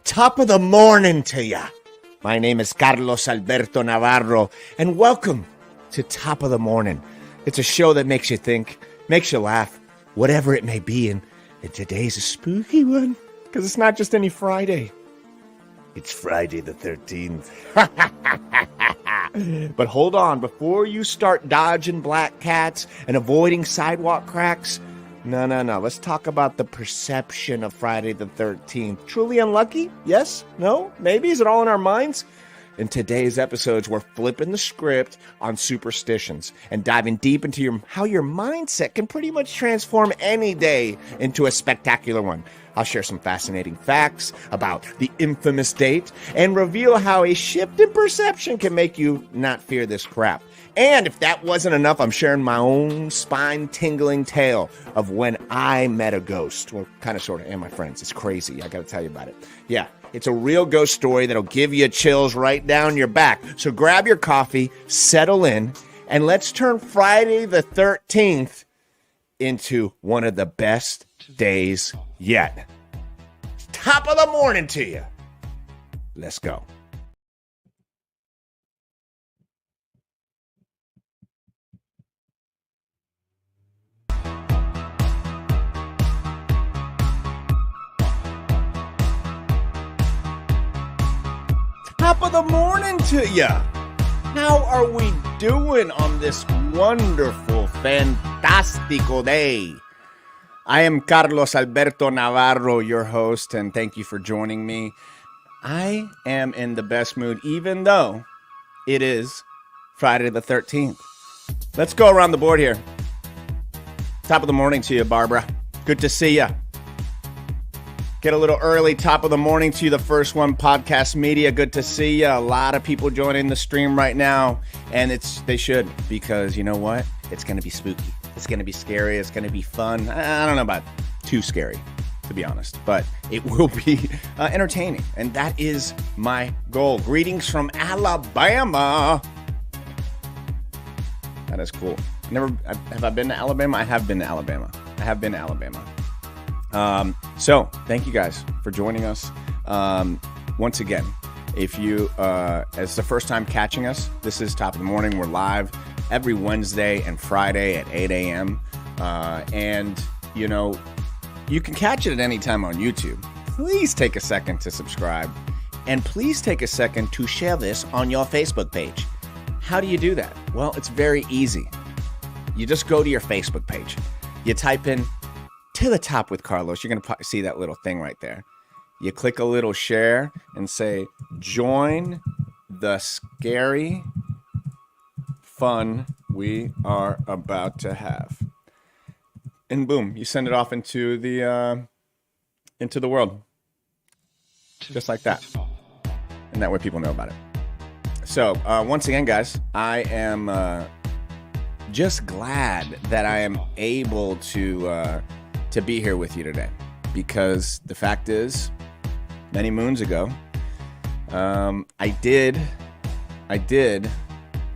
Top of the morning to ya. My name is Carlos Alberto Navarro, and welcome to Top of the Morning. It's a show that makes you think, makes you laugh, whatever it may be, and today's a spooky one, because it's not just any Friday. It's Friday the 13th. But hold on, before you start dodging black cats and avoiding sidewalk cracks, no. Let's talk about the perception of Friday the 13th. Truly unlucky? Yes? No? Maybe? Is it all in our minds? In today's episodes, we're flipping the script on superstitions and diving deep into how your mindset can pretty much transform any day into a spectacular one. I'll share some fascinating facts about the infamous date and reveal how a shift in perception can make you not fear this crap. And if that wasn't enough, I'm sharing my own spine-tingling tale of when I met a ghost. Well, kind of, sort of, and my friends. It's crazy. I got to tell you about it. Yeah, it's a real ghost story that'll give you chills right down your back. So grab your coffee, settle in, and let's turn Friday the 13th into one of the best days yet. Top of the morning to you. Let's go. Top of the morning to ya. How are we doing on this wonderful, fantastical day? I am Carlos Alberto Navarro, your host, and thank you for joining me. I am in the best mood, even though it is Friday the 13th. Let's go around the board here. Top of the morning to you, Barbara. Good to see ya. Get a little early. Top of the morning to you, the first one, Podcast Media. Good to see ya. A lot of people joining the stream right now, and they should, because you know what? It's going to be spooky. It's going to be scary. It's going to be fun. I don't know about too scary, to be honest, but it will be entertaining, and that is my goal. Greetings from Alabama. That is cool. Have I been to Alabama? I have been to Alabama. So thank you guys for joining us. Once again, if you, as the first time catching us, this is Top of the Morning. We're live every Wednesday and Friday at 8 a.m. And, you know, you can catch it at any time on YouTube. Please take a second to subscribe. And please take a second to share this on your Facebook page. How do you do that? Well, it's very easy. You just go to your Facebook page. You type in To the Top with Carlos. You're going to see that little thing right there. You click a little share and say, join the scary fun we are about to have. And boom, you send it off into the world. Just like that. And that way people know about it. So, once again, guys, I am just glad that I am able to be here with you today, because the fact is, many moons ago, I did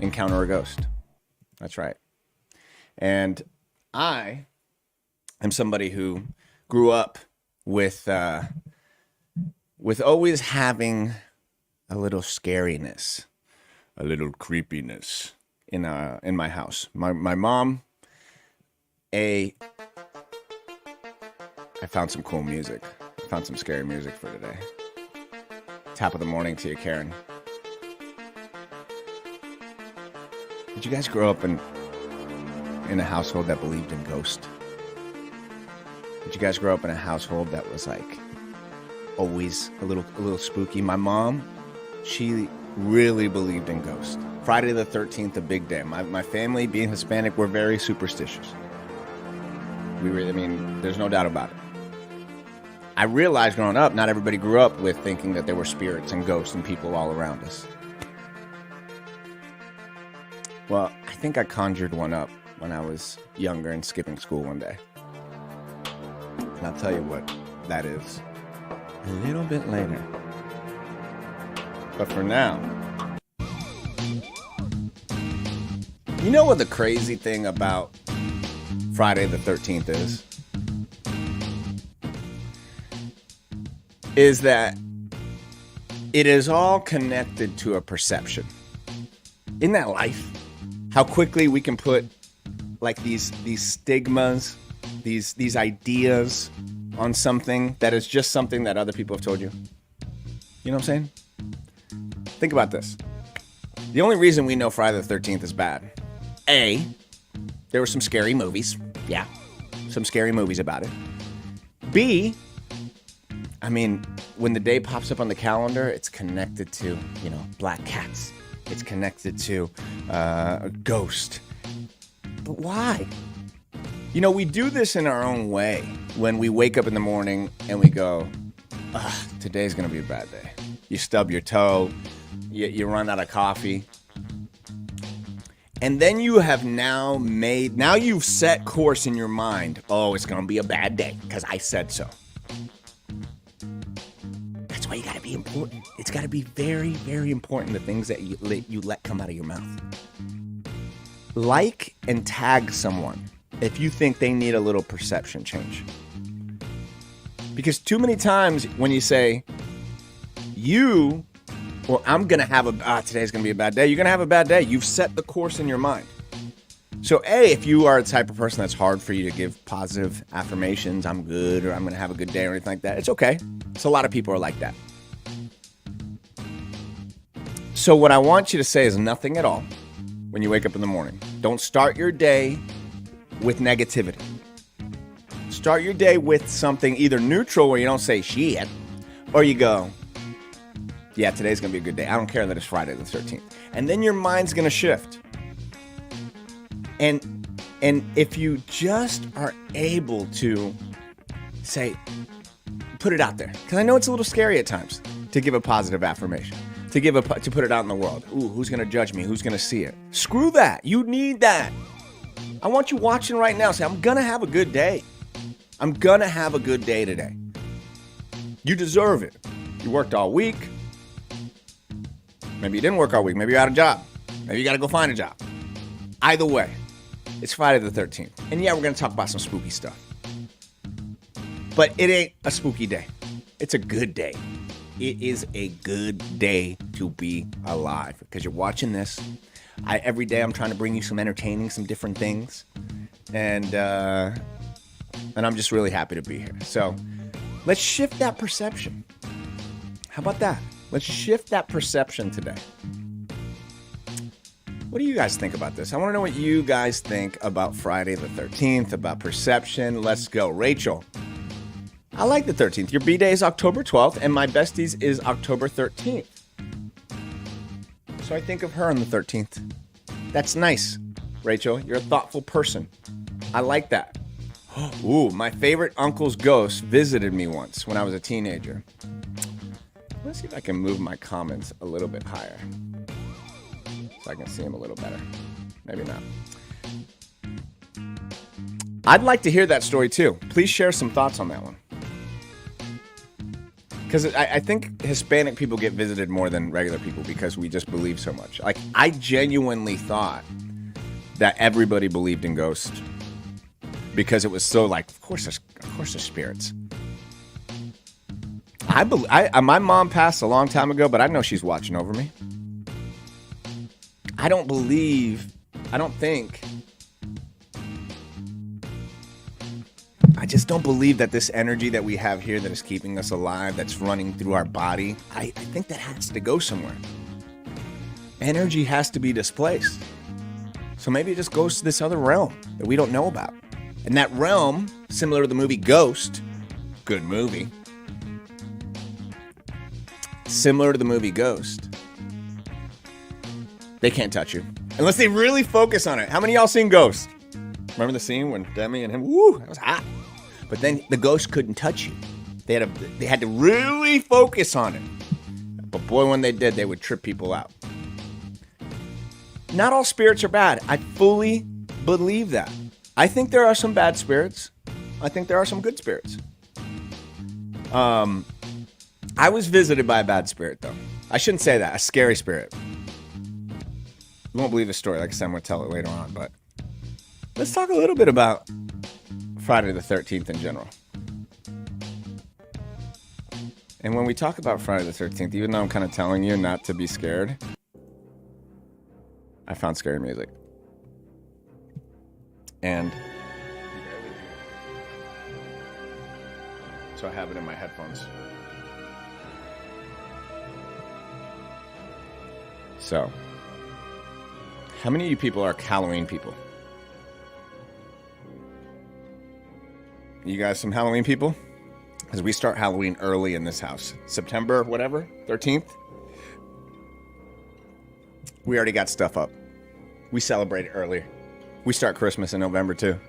encounter a ghost. That's right. And I am somebody who grew up with always having a little scariness, a little creepiness in my house. My mom, I found some cool music. I found some scary music for today. Top of the morning to you, Karen. Did you guys grow up in a household that believed in ghosts? Did you guys grow up in a household that was like always a little spooky? My mom, she really believed in ghosts. Friday the 13th, a big day. My family, being Hispanic, we're very superstitious. There's no doubt about it. I realized growing up, not everybody grew up with thinking that there were spirits and ghosts and people all around us. Well, I think I conjured one up when I was younger and skipping school one day. And I'll tell you what that is a little bit later. But for now, you know what the crazy thing about Friday the 13th is? Is that It is all connected to a perception. Isn't that life? How quickly we can put like these stigmas, these ideas on something that is just something that other people have told you. You know what I'm saying? Think about this. The only reason we know Friday the 13th is bad, A, there were some scary movies. Yeah, some scary movies about it. B, I mean, when the day pops up on the calendar, it's connected to, black cats. It's connected to a ghost. But why? We do this in our own way when we wake up in the morning and we go, today's going to be a bad day. You stub your toe, you run out of coffee. And then you have now you've set course in your mind. Oh, it's going to be a bad day because I said so. That's why you got to be important. It's got to be very, very important, the things that you let come out of your mouth. Like and tag someone if you think they need a little perception change. Because too many times when you say, I'm going to have today's going to be a bad day. You're going to have a bad day. You've set the course in your mind. So A, if you are the type of person that's hard for you to give positive affirmations, I'm good, or I'm going to have a good day or anything like that, it's okay. So a lot of people are like that. So what I want you to say is nothing at all when you wake up in the morning. Don't start your day with negativity. Start your day with something either neutral where you don't say shit, or you go, yeah, today's going to be a good day. I don't care that it's Friday the 13th. And then your mind's going to shift. And if you just are able to say, put it out there. Because I know it's a little scary at times to give a positive affirmation. To put it out in the world. Ooh, who's going to judge me? Who's going to see it? Screw that. You need that. I want you watching right now. Say, I'm going to have a good day. I'm going to have a good day today. You deserve it. You worked all week. Maybe you didn't work all week. Maybe you're out of a job. Maybe you got to go find a job. Either way, it's Friday the 13th. And yeah, we're going to talk about some spooky stuff. But it ain't a spooky day. It's a good day. It is a good day to be alive because you're watching this. Every day I'm trying to bring you some entertaining, some different things. And I'm just really happy to be here. So let's shift that perception. How about that? Let's shift that perception today. What do you guys think about this? I want to know what you guys think about Friday the 13th, about perception. Let's go. Rachel, I like the 13th. Your B-Day is October 12th, and my besties is October 13th. So I think of her on the 13th. That's nice, Rachel. You're a thoughtful person. I like that. Ooh, my favorite uncle's ghost visited me once when I was a teenager. Let's see if I can move my comments a little bit higher so I can see him a little better. Maybe not. I'd like to hear that story too. Please share some thoughts on that one. Because I think Hispanic people get visited more than regular people because we just believe so much. Like, I genuinely thought that everybody believed in ghosts because it was so like, of course there's spirits. My mom passed a long time ago, but I know she's watching over me. I just don't believe that this energy that we have here that is keeping us alive, that's running through our body, I think that has to go somewhere. Energy has to be displaced. So maybe it just goes to this other realm that we don't know about. And that realm, similar to the movie Ghost, good movie, similar to the movie Ghost, they can't touch you. Unless they really focus on it. How many of y'all seen Ghost? Remember the scene when Demi and him, woo, that was hot. But then the ghost couldn't touch you. They had to really focus on it. But boy, when they did, they would trip people out. Not all spirits are bad. I fully believe that. I think there are some bad spirits. I think there are some good spirits. I was visited by a bad spirit, though. I shouldn't say that. A scary spirit. You won't believe the story. Like I said, I'm going to tell it later on. But let's talk a little bit about Friday the 13th in general. And when we talk about Friday the 13th, even though I'm kind of telling you not to be scared, I found scary music. And so I have it in my headphones. So, how many of you people are Halloween people? You guys some Halloween people? Because we start Halloween early in this house. September, whatever, 13th. We already got stuff up. We celebrate it earlier. We start Christmas in November too.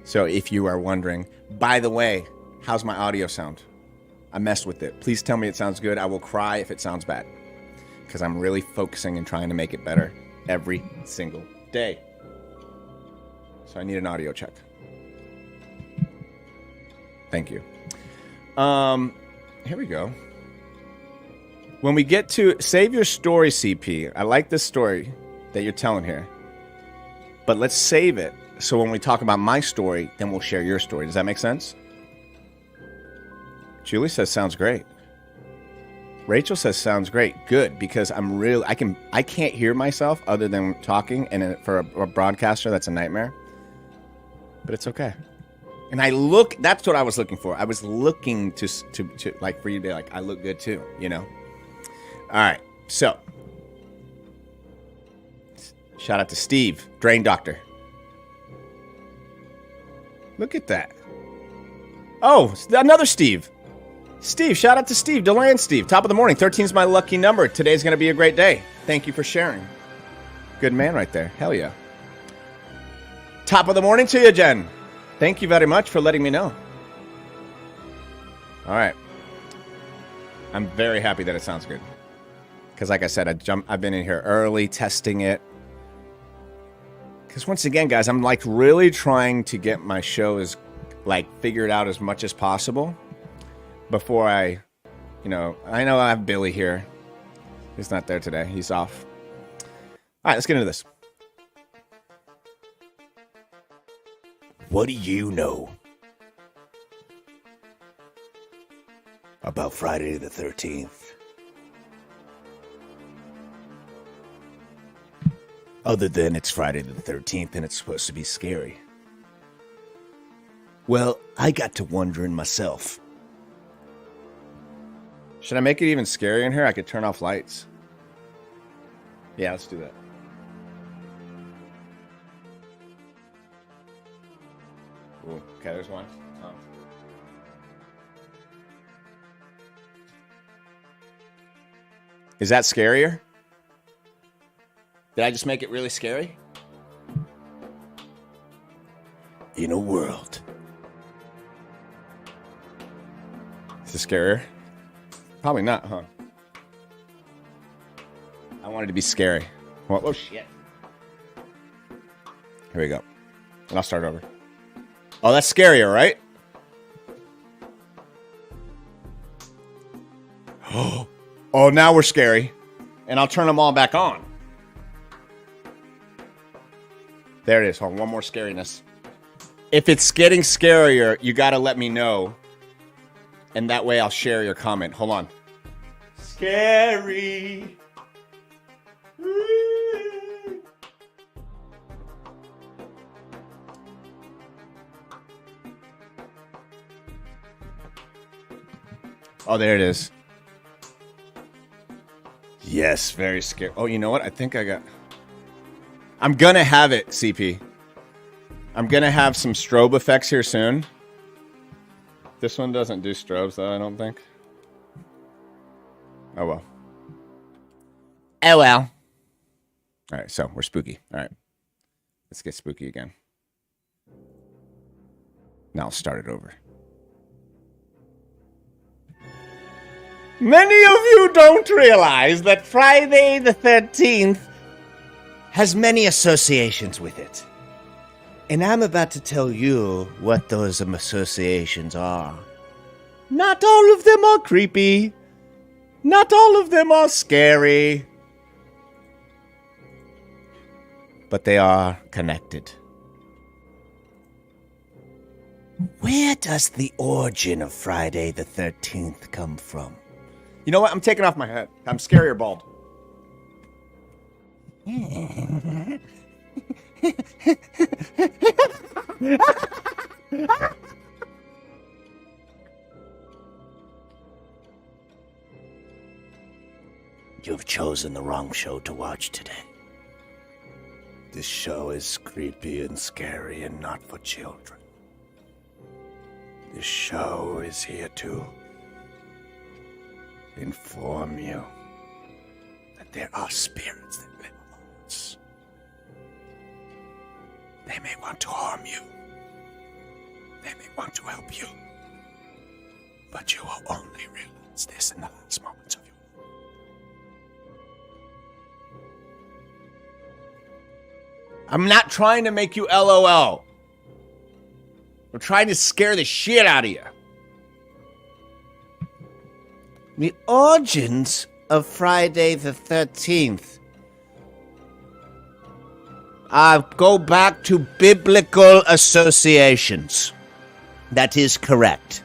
So if you are wondering, by the way, how's my audio sound? I messed with it. Please tell me it sounds good. I will cry if it sounds bad. Because I'm really focusing and trying to make it better every single day. So I need an audio check. Thank you. Here we go. When we get to save your story, CP. I like this story that you're telling here. But let's save it. So when we talk about my story, then we'll share your story. Does that make sense? Julie says sounds great. Rachel says sounds great. Good, because I can't hear myself other than talking, and for a broadcaster that's a nightmare. But it's okay. And that's what I was looking for. I was looking to like for you to like I look good too, you know. All right. So, shout out to Steve, Drain Doctor. Look at that. Oh, another Steve. Steve, shout out to Steve, DeLand Steve. Top of the morning. 13 is my lucky number. Today's going to be a great day. Thank you for sharing. Good man right there. Hell yeah. Top of the morning to you, Jen. Thank you very much for letting me know. All right. I'm very happy that it sounds good. Because like I said, I've been in here early testing it. Because once again, guys, I'm like really trying to get my show figured out as much as possible before I know I have Billy here. He's not there today. He's off. All right, let's get into this. What do you know about Friday the 13th? Other than it's Friday the 13th and it's supposed to be scary. Well, I got to wondering myself. Should I make it even scarier in here? I could turn off lights. Yeah, let's do that. Ooh, okay, there's one. Oh. Is that scarier? Did I just make it really scary? In a world. Is this scarier? Probably not, huh? I wanted to be scary. Well, oh, shit. Here we go. And I'll start over. Oh, that's scarier, right? Oh, now we're scary. And I'll turn them all back on. There it is. Hold on, one more scariness. If it's getting scarier, you got to let me know. And that way I'll share your comment. Hold on. Scary. Oh, there it is. Yes, very scary. Oh, you know what? I think I'm going to have it, CP. I'm going to have some strobe effects here soon. This one doesn't do strobes, though, I don't think. Oh, well. Oh, well. All right, so we're spooky. All right. Let's get spooky again. Now I'll start it over. Many of you don't realize that Friday the 13th has many associations with it. And I'm about to tell you what those associations are. Not all of them are creepy. Not all of them are scary. But they are connected. Where does the origin of Friday the 13th come from? You know what? I'm taking off my hat. I'm scarier bald. You've chosen the wrong show to watch today. This show is creepy and scary and not for children. This show is here to inform you that there are spirits that live among us. They may want to harm you. They may want to help you. But you will only realize this in the last moments of your life. I'm not trying to make you LOL. I'm trying to scare the shit out of you. The origins of Friday the 13th go back to biblical associations. That is correct.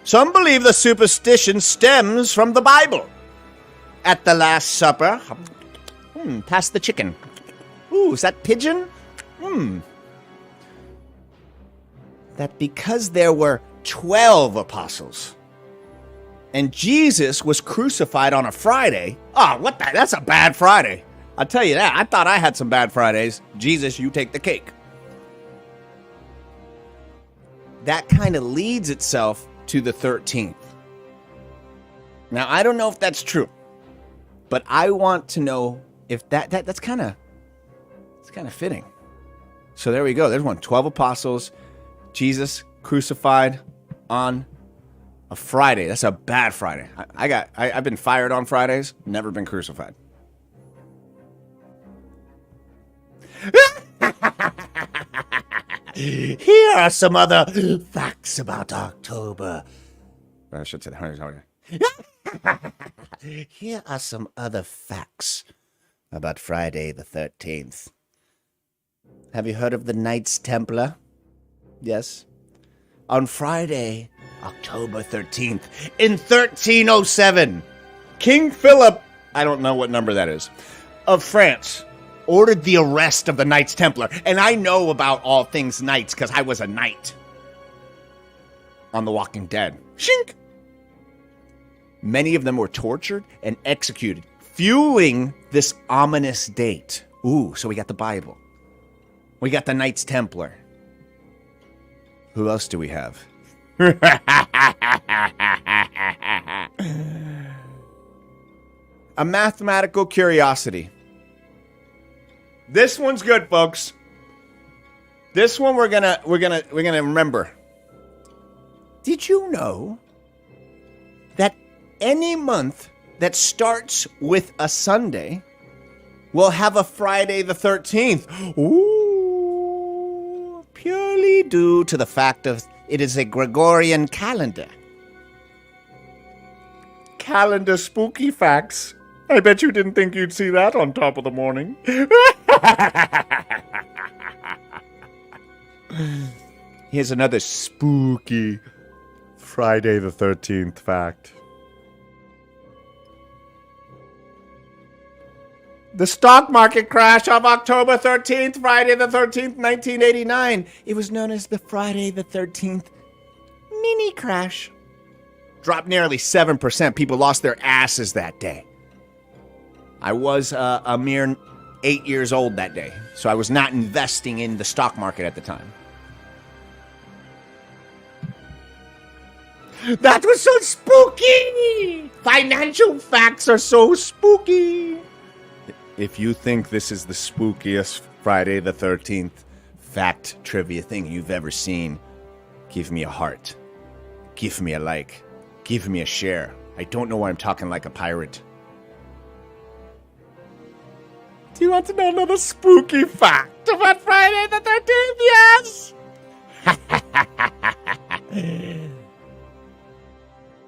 Some believe the superstition stems from the Bible. At the Last Supper, pass the chicken. Ooh, is that pigeon? That because there were 12 apostles and Jesus was crucified on a Friday. Oh, what the? That's a bad Friday. I'll tell you that. I thought I had some bad Fridays. Jesus, you take the cake. That kind of leads itself to the 13th. Now, I don't know if that's true, but I want to know if that's kind of fitting. So there we go. There's one. 12 apostles. Jesus crucified on a Friday. That's a bad Friday. I've been fired on Fridays. Never been crucified. Here are some other facts about October. I should say that. Here are some other facts about Friday the 13th. Have you heard of the Knights Templar? Yes. On Friday, October 13th, in 1307, King Philip, I don't know what number that is, of France, ordered the arrest of the Knights Templar. And I know about all things knights because I was a knight on The Walking Dead. Shink! Many of them were tortured and executed, fueling this ominous date. Ooh, so we got the Bible. We got the Knights Templar. Who else do we have? A mathematical curiosity. This one's good, folks. This one we're gonna remember. Did you know that any month that starts with a Sunday will have a Friday the 13th? Ooh, purely due to the fact of it is a Gregorian calendar. Calendar spooky facts. I bet you didn't think you'd see that on top of the morning. Here's another spooky Friday the 13th fact. The stock market crash of October 13th, Friday the 13th, 1989. It was known as the Friday the 13th mini crash. Dropped nearly 7%. People lost their asses that day. I was a mere 8 years old that day, so I was not investing in the stock market at the time. That was so spooky! Financial facts are so spooky! If you think this is the spookiest Friday the 13th fact trivia thing you've ever seen, give me a heart. Give me a like. Give me a share. I don't know why I'm talking like a pirate. Do you want to know another spooky fact about Friday the 13th? Yes!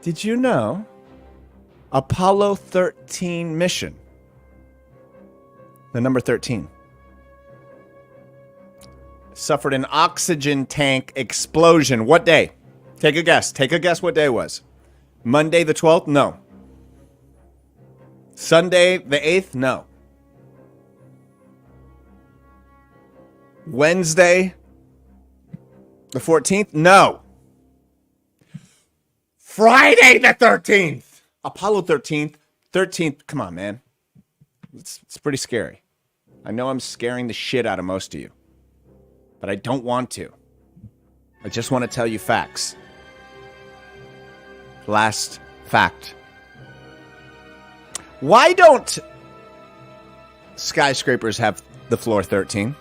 Did you know Apollo 13 mission, the number 13, suffered an oxygen tank explosion. What day? Take a guess. Take a guess what day it was. Monday the 12th? No. Sunday the 8th? No. Wednesday the 14th? No. Friday the 13th. Apollo 13th. 13th. Come on, man. It's pretty scary. I know I'm scaring the shit out of most of you, but I don't want to. I just want to tell you facts. Last fact. Why don't skyscrapers have the floor 13?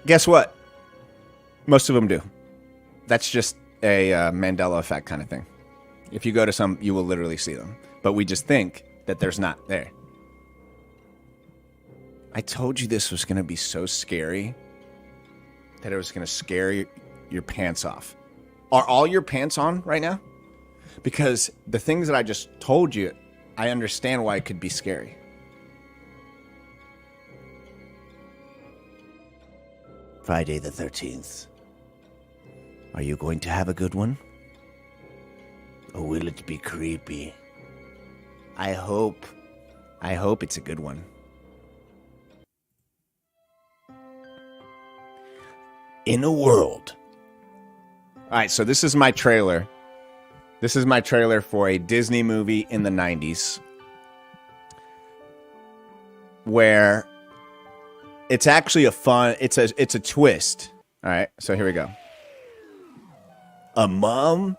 Guess what? Most of them do. That's just a Mandela effect kind of thing. If you go to some, you will literally see them. But we just think that there's not there. I told you this was going to be so scary that it was going to scare your pants off. Are all your pants on right now? Because the things that I just told you, I understand why it could be scary. Friday the 13th. Are you going to have a good one? Or will it be creepy? I hope it's a good one. In a world. All right, so this is my trailer. This is my trailer for a Disney movie in the 90s where it's actually it's a twist. All right, so here we go. A mom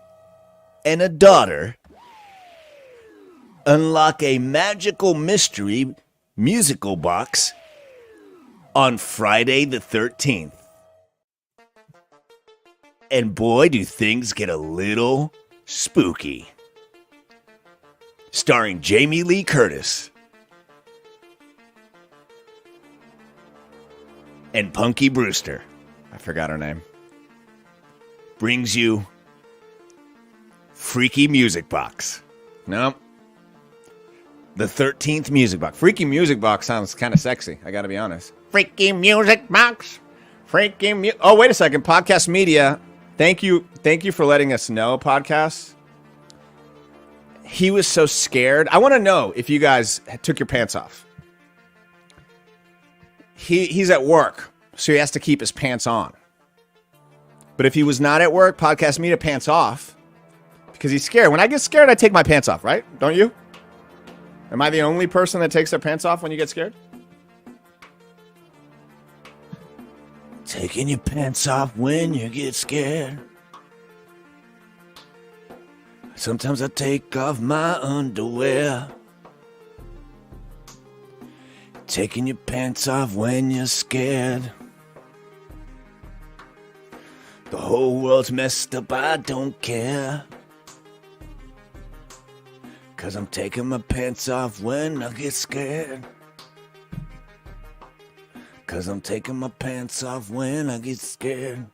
and a daughter unlock a magical mystery musical box on Friday the 13th. And boy, do things get a little spooky. Starring Jamie Lee Curtis and Punky Brewster. I forgot her name. Brings you Freaky Music Box. No. The 13th Music Box. Freaky Music Box sounds kind of sexy, I gotta be honest. Freaky Music Box. Oh, wait a second. Podcast Media. Thank you for letting us know, podcast. He was so scared. I want to know if you guys took your pants off. He's at work, so he has to keep his pants on. But if he was not at work, Podcast Media, pants off, because he's scared. When I get scared, I take my pants off, right? Don't you? Am I the only person that takes their pants off when you get scared? Taking your pants off when you get scared. Sometimes I take off my underwear. Taking your pants off when you're scared. The whole world's messed up, I don't care. 'Cause I'm taking my pants off when I get scared. 'Cause I'm taking my pants off when I get scared.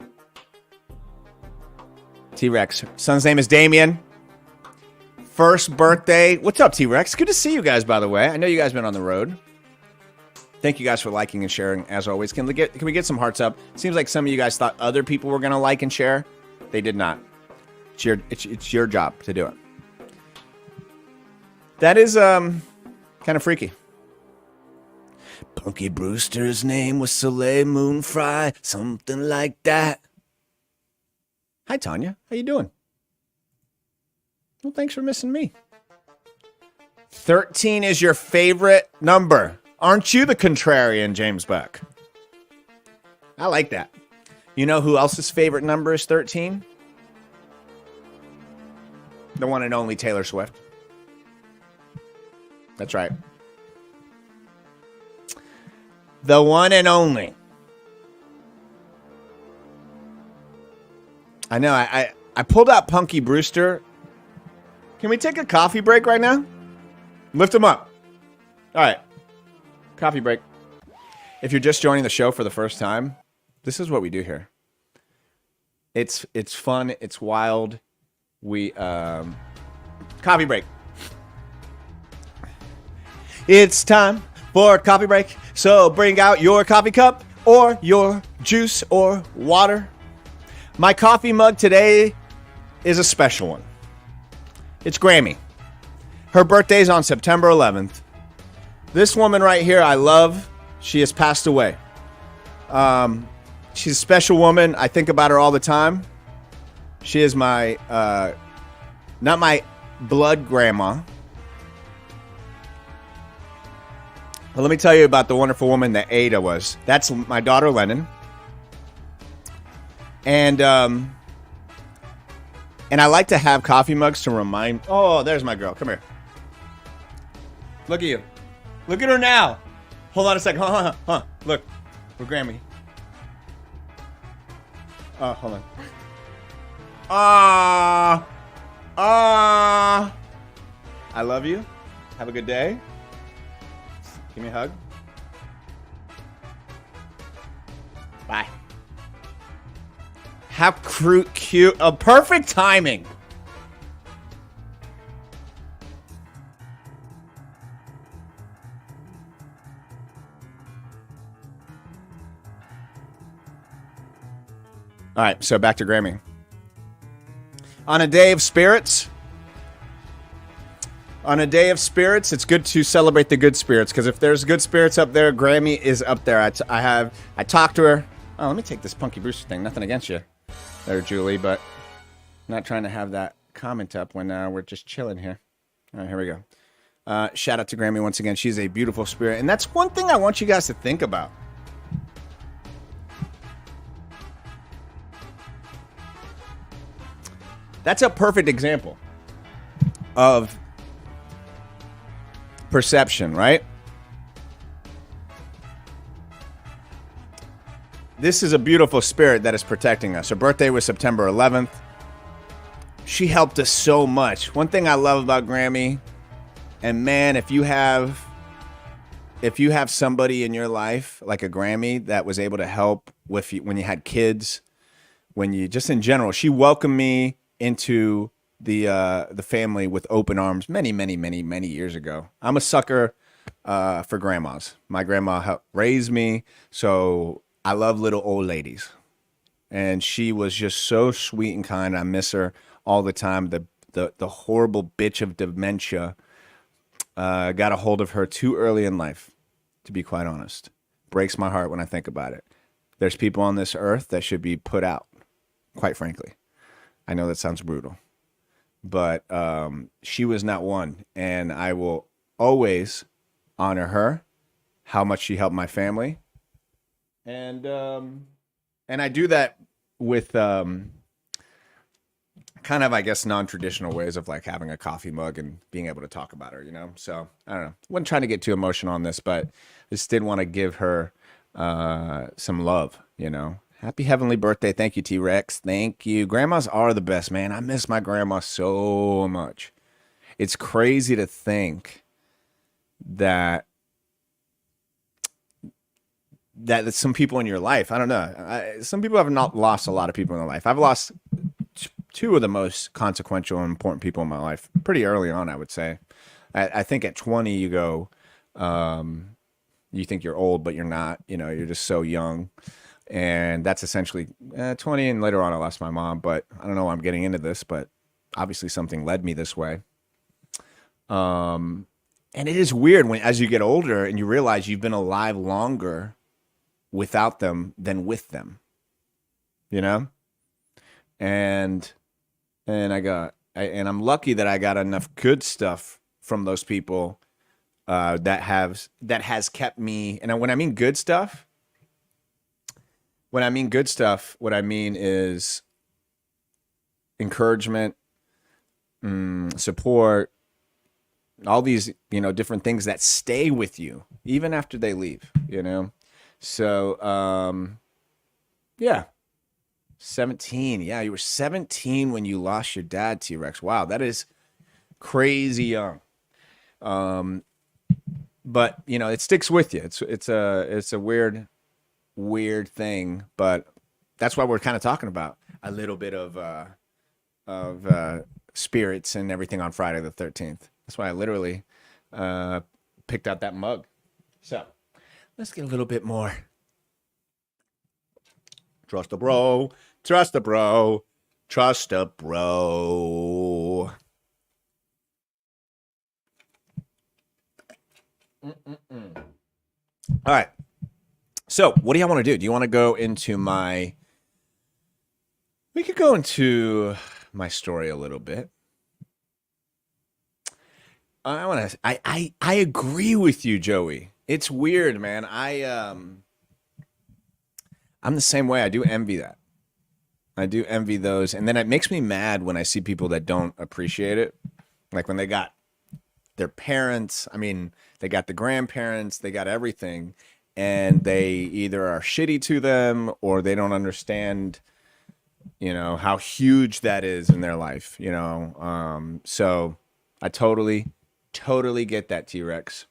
T-Rex. Son's name is Damien. First birthday. What's up, T-Rex? Good to see you guys, by the way. I know you guys been on the road. Thank you guys for liking and sharing, as always. Can we get some hearts up? Seems like some of you guys thought other people were going to like and share. They did not. It's your job to do it. That is kind of freaky. Punky Brewster's name was Soleil Moon Fry, something like that. Hi, Tanya. How you doing? Well, thanks for missing me. 13 is your favorite number. Aren't you the contrarian, James Buck? I like that. You know who else's favorite number is 13? The one and only Taylor Swift. That's right. The one and only. I know, I pulled out Punky Brewster. Can we take a coffee break right now? Lift him up. All right. Coffee break. If you're just joining the show for the first time, this is what we do here. It's fun. It's wild. We, coffee break. It's time for a coffee break. So bring out your coffee cup or your juice or water. My coffee mug today is a special one. It's Grammy. Her birthday's on September 11th. This woman right here I love. She has passed away. She's a special woman. I think about her all the time. She is my, not my blood grandma. But let me tell you about the wonderful woman that Ada was. That's my daughter, Lennon. And I like to have coffee mugs to remind... Oh, there's my girl. Come here. Look at you. Look at her now. Hold on a second. Huh. Look. We're Grammy. Oh, hold on. I love you. Have a good day. Give me a hug. Bye. How cute. Oh, perfect timing. All right, so back to Grammy. On a day of spirits, it's good to celebrate the good spirits, because if there's good spirits up there, Grammy is up there. I talked to her. Oh, let me take this Punky Brewster thing. Nothing against you there, Julie, but I'm not trying to have that comment up when we're just chilling here. All right, here we go. Shout out to Grammy once again. She's a beautiful spirit, and that's one thing I want you guys to think about. That's a perfect example of perception, right? This is a beautiful spirit that is protecting us. Her birthday was September 11th. She helped us so much. One thing I love about Grammy, and man, if you have somebody in your life like a Grammy that was able to help with you when you had kids, when you just in general, she welcomed me into the family with open arms many years ago. I'm a sucker for grandmas. My grandma helped raise me, so I love little old ladies. And she was just so sweet and kind. I miss her all the time. The horrible bitch of dementia got a hold of her too early in life, to be quite honest. Breaks my heart when I think about it. There's people on this earth that should be put out, quite frankly. I know that sounds brutal, but she was not one, and I will always honor her, how much she helped my family, and I do that with kind of, I guess, non-traditional ways of like having a coffee mug and being able to talk about her, you know. So I don't know. Wasn't trying to get too emotional on this, but I just did want to give her some love, you know. Happy heavenly birthday. Thank you, T-Rex. Thank you. Grandmas are the best, man. I miss my grandma so much. It's crazy to think that some people in your life, I don't know. Some people have not lost a lot of people in their life. I've lost two of the most consequential and important people in my life pretty early on, I would say. I think at 20, you go, you think you're old, but you're not. You know, you're just so young. And that's essentially 20, and later on I lost my mom, but I don't know why I'm getting into this, but obviously something led me this way. And it is weird when, as you get older and you realize you've been alive longer without them than with them, you know? And I'm lucky that I got enough good stuff from those people that has kept me. And when I mean good stuff, what I mean is encouragement, support, all these, you know, different things that stay with you even after they leave, you know? So, yeah. 17. Yeah, you were 17 when you lost your dad, T-Rex. Wow, that is crazy young. But, you know, it sticks with you. It's a weird thing, but that's why we're kind of talking about a little bit of spirits and everything on Friday the 13th. That's why I literally picked out that mug. So let's get a little bit more Trust a bro. Trust a bro. Trust a bro. All right. So, what do you want to do? Do you want to go into my... We could go into my story a little bit. I agree with you, Joey. It's weird, man. I'm the same way. I do envy that. I do envy those. And then it makes me mad when I see people that don't appreciate it. Like when they got their parents, I mean, they got the grandparents, they got everything, and they either are shitty to them or they don't understand, you know, how huge that is in their life, you know. So I totally get that, T-Rex.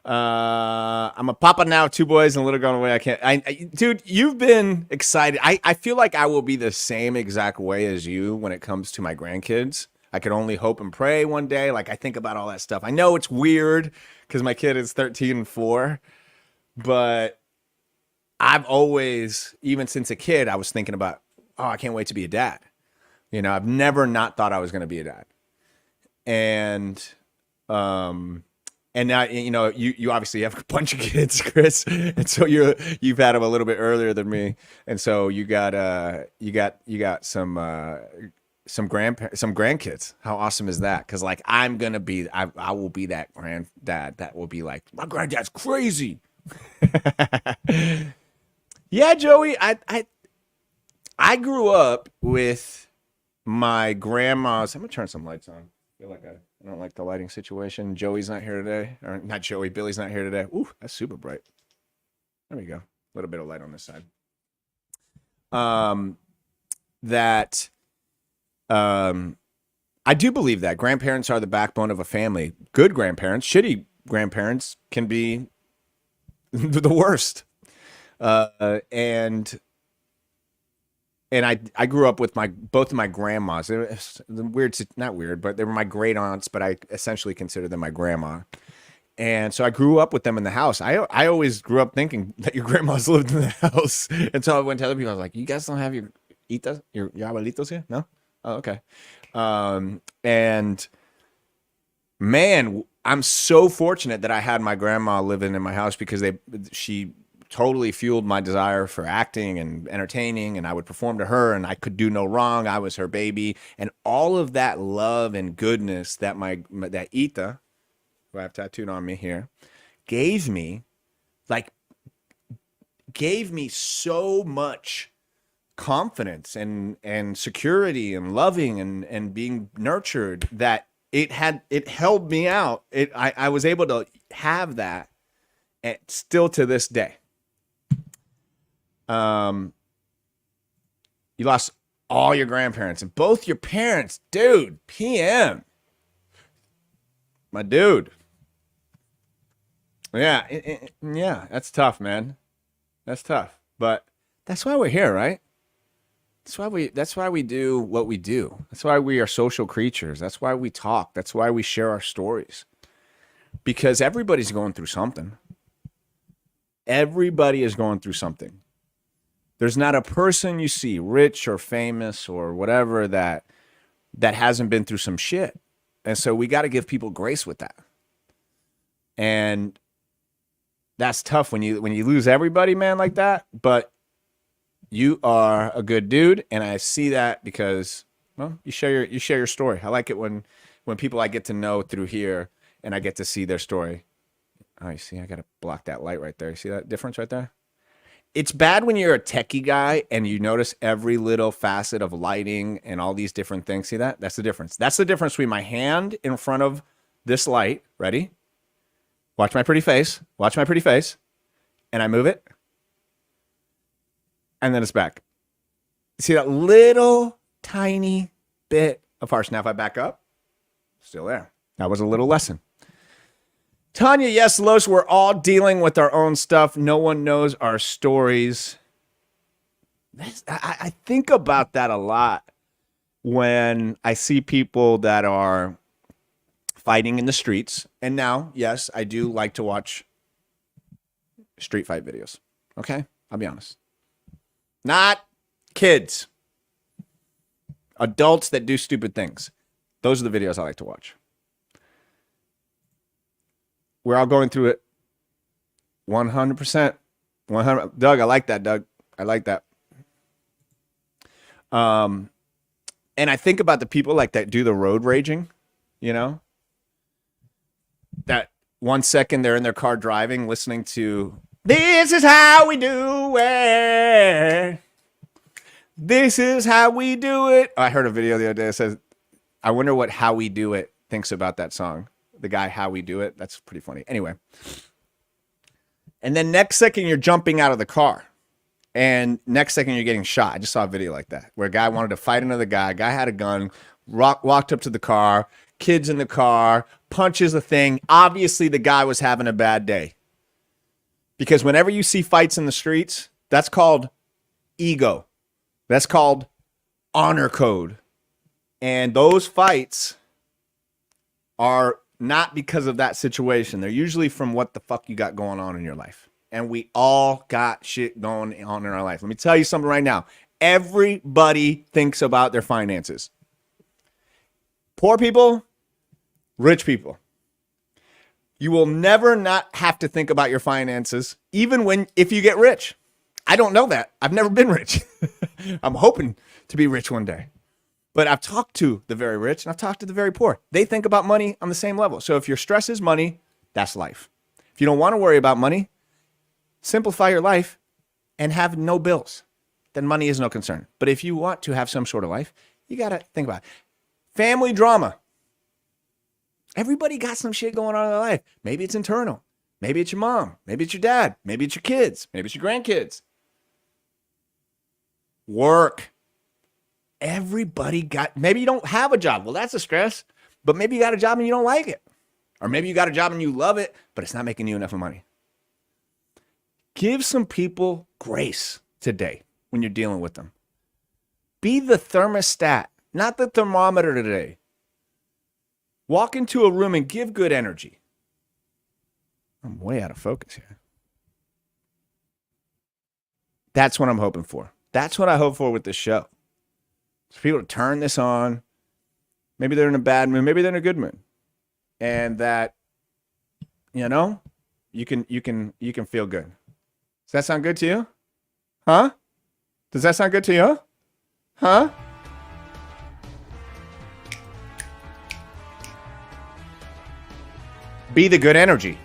I'm a papa now, 2 boys and a little gone away. I can't. Dude, you've been excited. I feel like I will be the same exact way as you when it comes to my grandkids. I could only hope and pray one day. Like, I think about all that stuff. I know it's weird because my kid is 13 and 4, but I've always, even since a kid, I was thinking about, oh, I can't wait to be a dad. You know, I've never not thought I was going to be a dad. And now, you know, you obviously have a bunch of kids, Chris, and so you've had them a little bit earlier than me, and so you got some grandkids. How awesome is that? Because like I will be that granddad that will be like, my granddad's crazy. Yeah, Joey, I grew up with my grandma's. I'm gonna turn some lights on. I feel like I don't like the lighting situation. Joey's not here today. Or not Joey, Billy's not here today. Ooh, that's super bright. There we go. A little bit of light on this side. I do believe that grandparents are the backbone of a family. Good grandparents, shitty grandparents can be the worst. And I grew up with both of my grandmas. It's weird, not weird, but they were my great aunts, but I essentially consider them my grandma. And so I grew up with them in the house. I always grew up thinking that your grandmas lived in the house. And so I went to other people. I was like, you guys don't have your abuelitos here? No? Oh, okay. And man, I'm so fortunate that I had my grandma living in my house because she totally fueled my desire for acting and entertaining, and I would perform to her and I could do no wrong. I was her baby, and all of that love and goodness that that Ita, who I have tattooed on me here, gave me so much confidence and security and loving and being nurtured that it held me out. I was able to have that still to this day. You lost all your grandparents and both your parents, dude. PM, my dude. Yeah, yeah, that's tough, man. That's tough, but that's why we're here, right? That's why we do what we do. That's why we are social creatures. That's why we talk. That's why we share our stories. Because everybody's going through something. Everybody is going through something. There's not a person you see, rich or famous or whatever, that hasn't been through some shit. And so we got to give people grace with that. And that's tough when you lose everybody, man, like that. But you are a good dude, and I see that because, well, you share your story. I like it when people I get to know through here and I get to see their story. Oh, you see, I got to block that light right there. You see that difference right there? It's bad when you're a techie guy and you notice every little facet of lighting and all these different things. See that? That's the difference. That's the difference between my hand in front of this light. Ready? Watch my pretty face. Watch my pretty face. And I move it. And then it's back. See that little tiny bit of harsh. Now if I back up, still there. That was a little lesson. Tanya, yes, Los, we're all dealing with our own stuff. No one knows our stories. I think about that a lot when I see people that are fighting in the streets. And now, yes, I do like to watch street fight videos. Okay? I'll be honest. Not kids. Adults that do stupid things. Those are the videos I like to watch. We're all going through it. 100%. 100. Doug, I like that, Doug. I like that. And I think about the people like that do the road raging, you know? That 1 second they're in their car driving, listening to, this is how we do it. This is how we do it. I heard a video the other day that says, I wonder what How We Do It thinks about that song. The guy, How We Do It. That's pretty funny. Anyway. And then next second, you're jumping out of the car. And next second, you're getting shot. I just saw a video like that where a guy wanted to fight another guy. Guy had a gun, walked up to the car, kids in the car, punches the thing. Obviously, the guy was having a bad day. Because whenever you see fights in the streets, that's called ego. That's called honor code. And those fights are not because of that situation. They're usually from what the fuck you got going on in your life. And we all got shit going on in our life. Let me tell you something right now. Everybody thinks about their finances. Poor people, rich people. You will never not have to think about your finances, even if you get rich. I don't know that. I've never been rich. I'm hoping to be rich one day. But I've talked to the very rich and I've talked to the very poor. They think about money on the same level. So if your stress is money, that's life. If you don't want to worry about money, simplify your life and have no bills. Then money is no concern. But if you want to have some sort of life, you got to think about it. Family drama. Everybody got some shit going on in their life. Maybe it's internal. Maybe it's your mom. Maybe it's your dad. Maybe it's your kids. Maybe it's your grandkids. Work. Everybody got, maybe you don't have a job. Well, that's a stress. But maybe you got a job and you don't like it. Or maybe you got a job and you love it, but it's not making you enough money. Give some people grace today when you're dealing with them. Be the thermostat, not the thermometer today. Walk into a room and give good energy. I'm way out of focus here. That's what I'm hoping for. That's what I hope for with this show. For people to turn this on. Maybe they're in a bad mood. Maybe they're in a good mood. And that, you know, you can feel good. Does that sound good to you? Huh? Does that sound good to you? Huh? Be the good energy.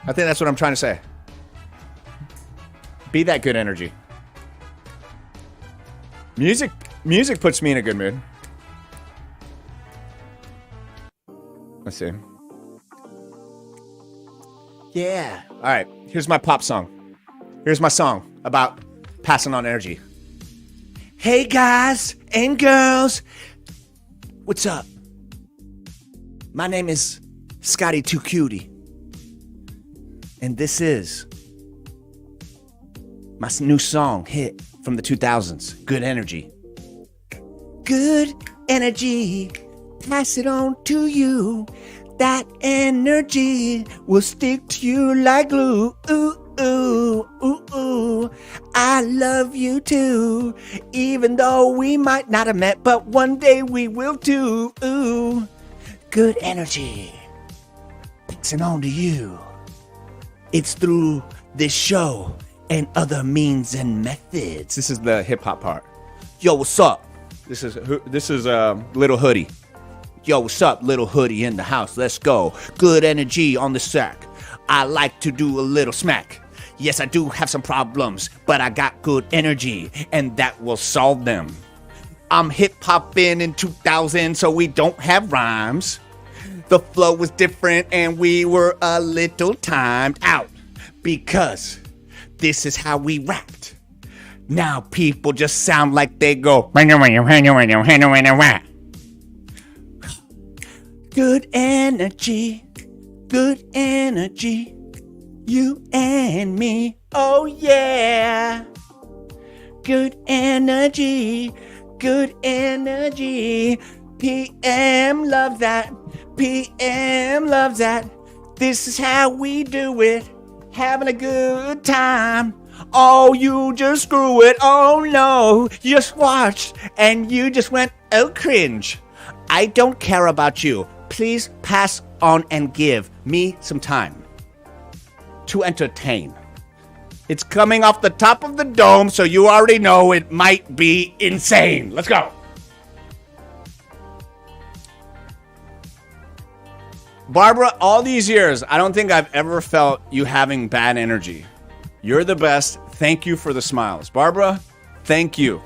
I think that's what I'm trying to say. Be that good energy. Music puts me in a good mood. Let's see. Yeah. All right. Here's my pop song. Here's my song about passing on energy. Hey guys and girls. What's up? My name is Scotty Too Cutie. And this is my new song hit from the 2000s. Good energy. Good energy. Pass it on to you. That energy will stick to you like glue. Ooh, ooh, ooh, ooh. I love you too. Even though we might not have met, but one day we will too. Ooh. Good energy. Passing on to you. It's through this show and other means and methods. This is the hip hop part. Yo, what's up? This is Little Hoodie. Yo, what's up, Little Hoodie in the house? Let's go. Good energy on the sack. I like to do a little smack. Yes, I do have some problems, but I got good energy, and that will solve them. I'm hip hopping in 2000, so we don't have rhymes. The flow was different and we were a little timed out because this is how we rapped. Now people just sound like they go. Good energy, good energy, you and me, oh yeah. Good energy, PM loves that. PM loves that. This is how we do it. Having a good time. Oh, you just screw it. Oh, no. You just watched and you just went, oh, cringe. I don't care about you. Please pass on and give me some time to entertain. It's coming off the top of the dome, so you already know it might be insane. Let's go. Barbara, all these years, I don't think I've ever felt you having bad energy. You're the best. Thank you for the smiles. Barbara, thank you.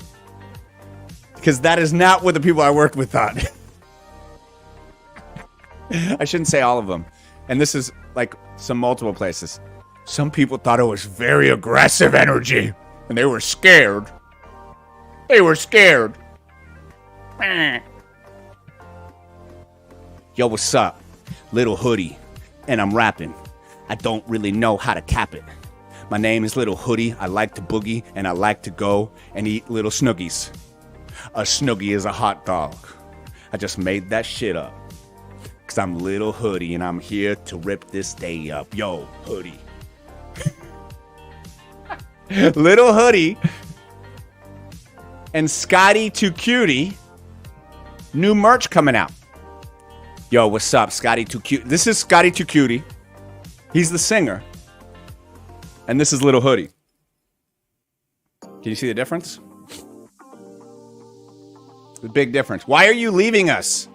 Because that is not what the people I worked with thought. I shouldn't say all of them. And this is like some multiple places. Some people thought it was very aggressive energy. And they were scared. They were scared. Yo, what's up? Little Hoodie. And I'm rapping. I don't really know how to cap it. My name is Little Hoodie. I like to boogie and I like to go and eat little snuggies. A snuggie is a hot dog. I just made that shit up. Cause I'm Little Hoodie and I'm here to rip this day up. Yo, Hoodie. Little Hoodie and Scotty Too Cutie. New merch coming out. Yo, what's up, Scotty Too Cute? This is Scotty Too Cutie. He's the singer. And this is Little Hoodie. Can you see the difference? The big difference. Why are you leaving us?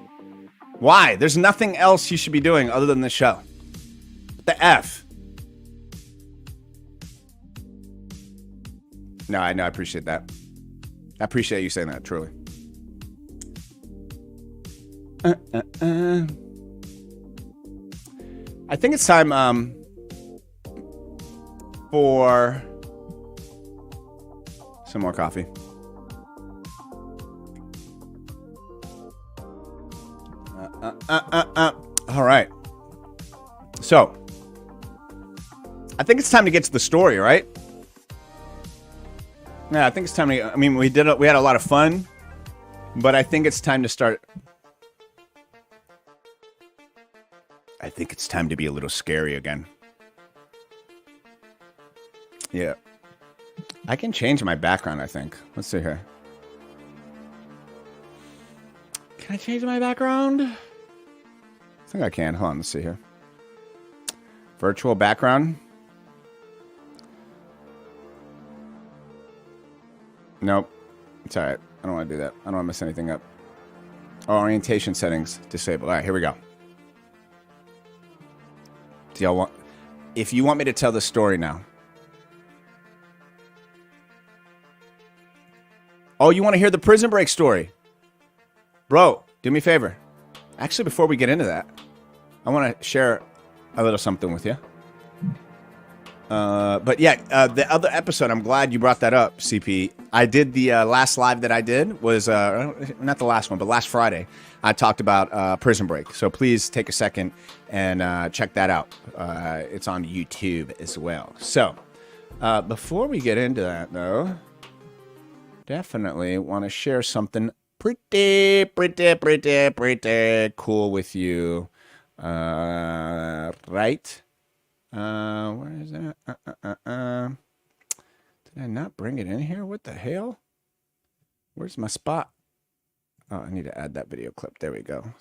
Why? There's nothing else you should be doing other than this show. What the F? No, I know. I appreciate that. I appreciate you saying that, truly. I think it's time for some more coffee. All right. So, I think it's time to get to the story, right? Yeah, I think it's time to. I mean, we had a lot of fun, but I think it's time to start. I think it's time to be a little scary again. Yeah. I can change my background, I think. Let's see here. Can I change my background? I think I can. Hold on, let's see here. Virtual background. Nope. It's all right. I don't want to do that. I don't want to mess anything up. Oh, orientation settings disabled. All right, here we go. Do y'all want... If you want me to tell the story now. Oh, you want to hear the Prison Break story? Bro, do me a favor. Actually, before we get into that, I want to share a little something with you. But yeah, the other episode, I'm glad you brought that up, CP. I did the last live that I did was, not the last one, but last Friday, I talked about Prison Break. So please take a second and check that out. It's on YouTube as well. So before we get into that, though, definitely want to share something pretty cool with you. Right? Where is that? Did I not bring it in here? What the hell? Where's my spot? Oh, I need to add that video clip. There we go.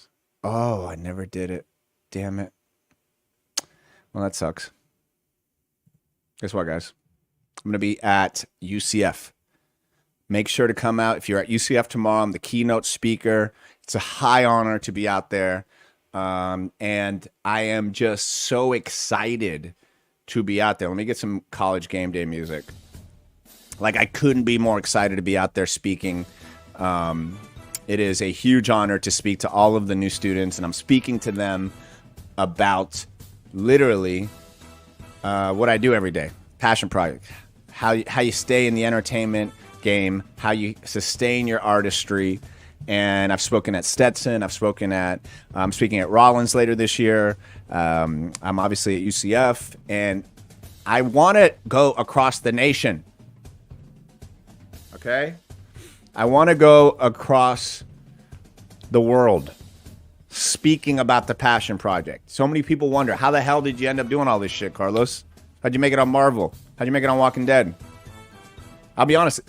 Oh, I never did it. Damn it. Well, that sucks. Guess what, guys? I'm going to be at UCF. Make sure to come out. If you're at UCF tomorrow, I'm the keynote speaker. It's a high honor to be out there. And I am just so excited to be out there. Let me get some college game day music. Like, I couldn't be more excited to be out there speaking. It is a huge honor to speak to all of the new students, and I'm speaking to them about literally what I do every day. Passion project. How you stay in the entertainment game, how you sustain your artistry. And I've spoken at Stetson. I'm speaking at Rollins later this year. I'm obviously at UCF, and I want to go across the nation. Okay? I want to go across the world speaking about the Passion Project. So many people wonder, how the hell did you end up doing all this shit, Carlos? How'd you make it on Marvel? How'd you make it on Walking Dead? I'll be honest.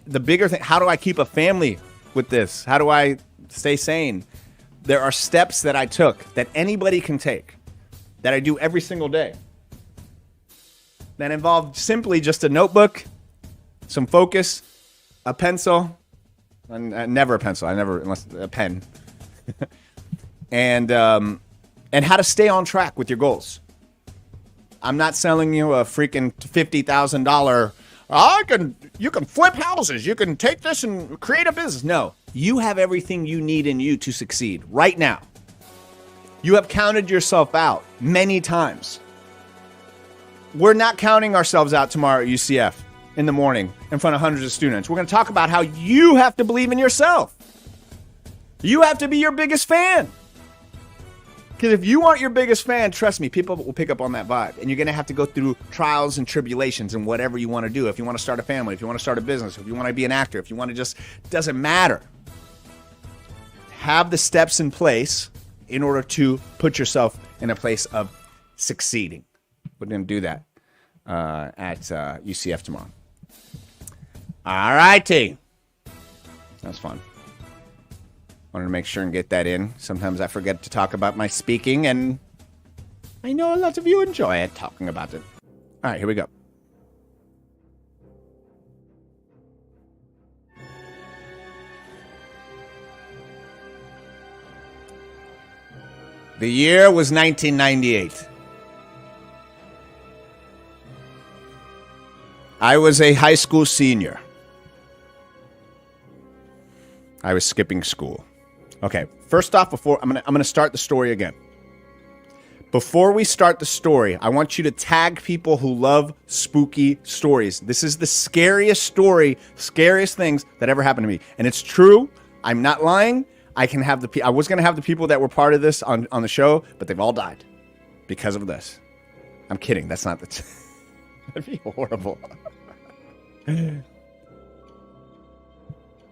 The bigger thing, how do I keep a family with this? How do I stay sane? There are steps that I took that anybody can take, that I do every single day, that involve simply just a notebook, some focus, a pencil, and never a pencil. Unless a pen, and how to stay on track with your goals. I'm not selling you a freaking $50,000. You can flip houses. You can take this and create a business. No, you have everything you need in you to succeed right now. You have counted yourself out many times. We're not counting ourselves out tomorrow at UCF in the morning in front of hundreds of students. We're going to talk about how you have to believe in yourself. You have to be your biggest fan. Because if you aren't your biggest fan, trust me, people will pick up on that vibe. And you're going to have to go through trials and tribulations and whatever you want to do. If you want to start a family, if you want to start a business, if you want to be an actor, if you want to just, doesn't matter. Have the steps in place in order to put yourself in a place of succeeding. We're going to do that at UCF tomorrow. All righty. That was fun. Wanted to make sure and get that in. Sometimes I forget to talk about my speaking, and I know a lot of you enjoy it, talking about it. All right, here we go. The year was 1998. I was a high school senior. I was skipping school. Okay, first off, before I'm gonna start the story again. Before we start the story, I want you to tag people who love spooky stories. This is the scariest story, scariest things that ever happened to me, and it's true. I'm not lying. I was gonna have the people that were part of this on the show, but they've all died because of this. I'm kidding. That's not the. That'd be horrible.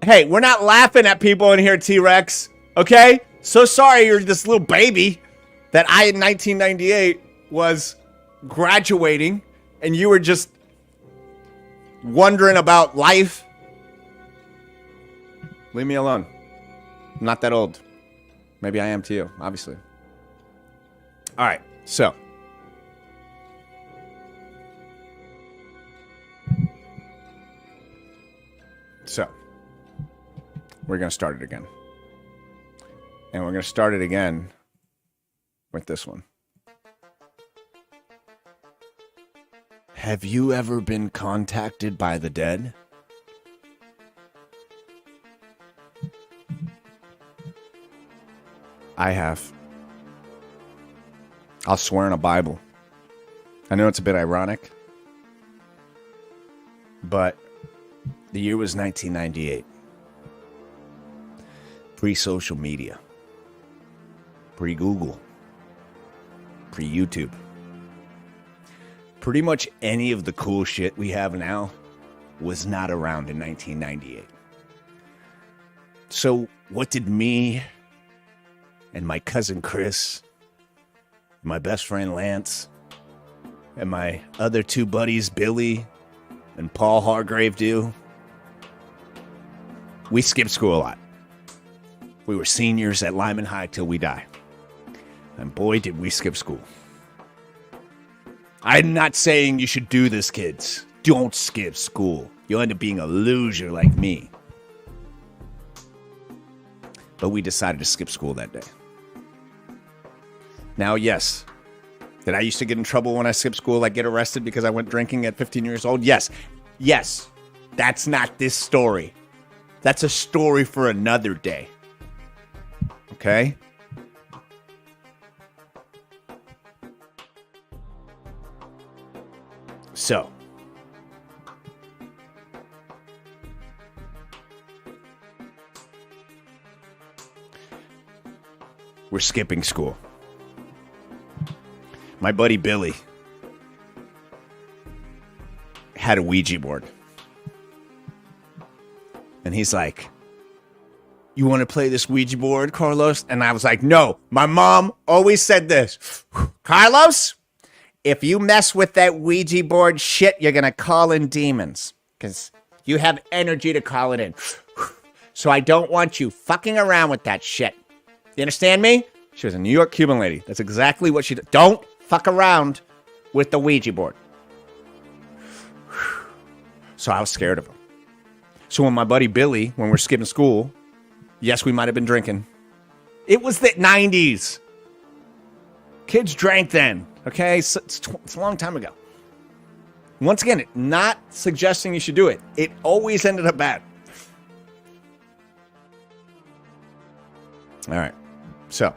Hey, we're not laughing at people in here, T-Rex. Okay? So sorry you're this little baby that I, in 1998, was graduating, and you were just wondering about life. Leave me alone. I'm not that old. Maybe I am to you, obviously. All right, so. We're going to start it again. And we're going to start it again with this one. Have you ever been contacted by the dead? I have. I'll swear on a Bible. I know it's a bit ironic, but the year was 1998. Pre-social media. Pre-Google. Pre-YouTube. Pretty much any of the cool shit we have now was not around in 1998. So what did me and my cousin Chris, my best friend Lance, and my other two buddies Billy and Paul Hargrave do? We skipped school a lot. We were seniors at Lyman High till we die. And boy, did we skip school. I'm not saying you should do this, kids. Don't skip school. You'll end up being a loser like me. But we decided to skip school that day. Now, yes. Did I used to get in trouble when I skipped school, like get arrested because I went drinking at 15 years old? Yes. Yes. That's not this story. That's a story for another day. Okay? So. We're skipping school. My buddy Billy had a Ouija board. And he's like, you want to play this Ouija board, Carlos? And I was like, no. My mom always said this. Carlos, if you mess with that Ouija board shit, you're going to call in demons because you have energy to call it in. So I don't want you fucking around with that shit. You understand me? She was a New York Cuban lady. That's exactly what she did. Don't fuck around with the Ouija board. So I was scared of him. So when my buddy Billy, when we're skipping school, yes, we might have been drinking. It was the 90s. Kids drank then. Okay, so it's a long time ago. Once again, not suggesting you should do it. It always ended up bad. All right, so.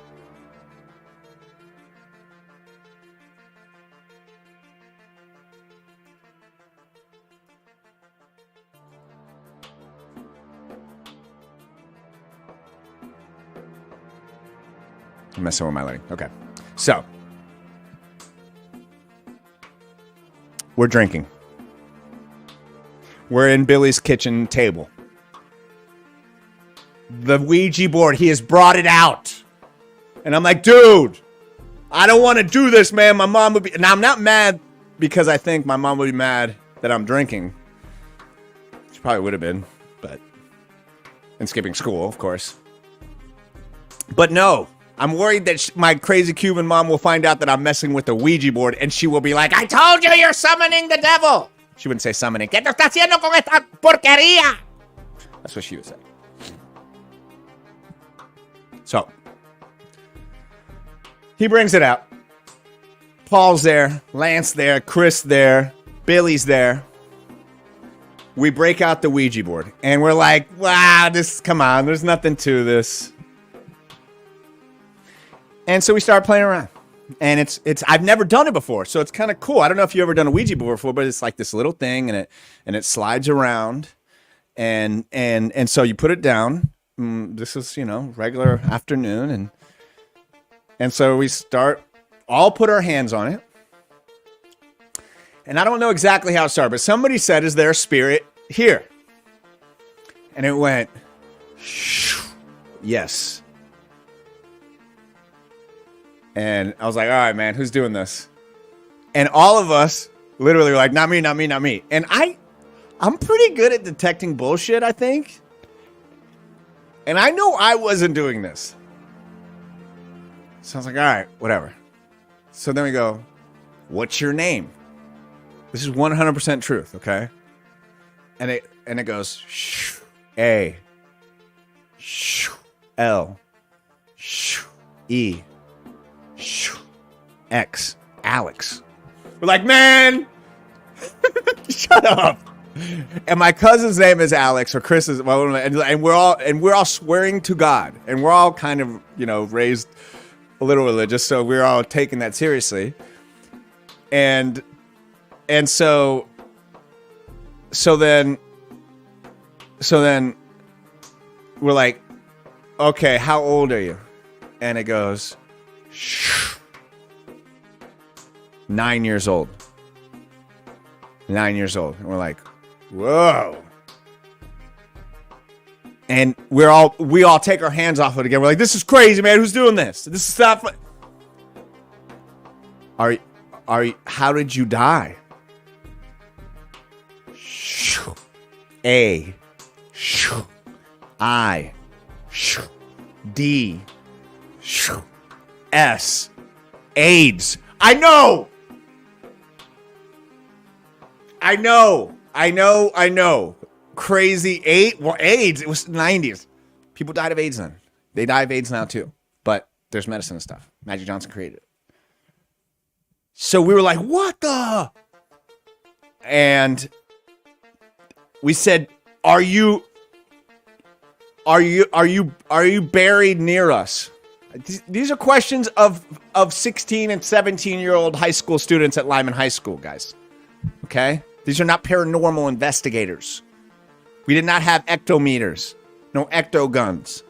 I'm messing with my lighting. Okay, so. We're drinking. We're in Billy's kitchen table. The Ouija board, he has brought it out. And I'm like, dude, I don't want to do this, man. My mom would be... Now, I'm not mad because I think my mom would be mad that I'm drinking. She probably would have been, but... And skipping school, of course. But no, I'm worried that my crazy Cuban mom will find out that I'm messing with the Ouija board and she will be like, I told you you're summoning the devil. She wouldn't say summoning. ¿Qué te está haciendo con esta porquería? That's what she would say. So, he brings it out. Paul's there, Lance there, Chris there, Billy's there. We break out the Ouija board and we're like, wow, come on, there's nothing to this. And so we start playing around. And it's I've never done it before, so it's kind of cool. I don't know if you've ever done a Ouija board before, but it's like this little thing and it slides around. And so you put it down. This is, regular afternoon and so we all put our hands on it. And I don't know exactly how it started, but somebody said, is there a spirit here? And it went, yes. And I was like, all right, man, who's doing this? And all of us literally were like, not me, not me, not me. And I'm pretty good at detecting bullshit, I think. And I know I wasn't doing this. So I was like, all right, whatever. So then we go, what's your name? This is 100% truth, okay? And it goes, A, L, E, X, Alex. We're like, man, shut up. And my cousin's name is Alex, or Chris is, well, and we're all swearing to God, and we're all kind of, raised a little religious, so we're all taking that seriously. And so then we're like, okay, how old are you? And it goes, 9 years old. 9 years old. And we're like, whoa. And we all take our hands off it again. We're like, this is crazy, man. Who's doing this? This is not fun. How did you die? A, I, D, S, AIDS. I know. Crazy AIDS. It was the 90s. People died of AIDS then. They die of AIDS now too. But there's medicine and stuff. Magic Johnson created it. So we were like, what the? And we said, are you buried near us? These are questions of 16 and 17-year-old high school students at Lyman High School, guys. Okay? These are not paranormal investigators. We did not have ectometers. No ecto guns.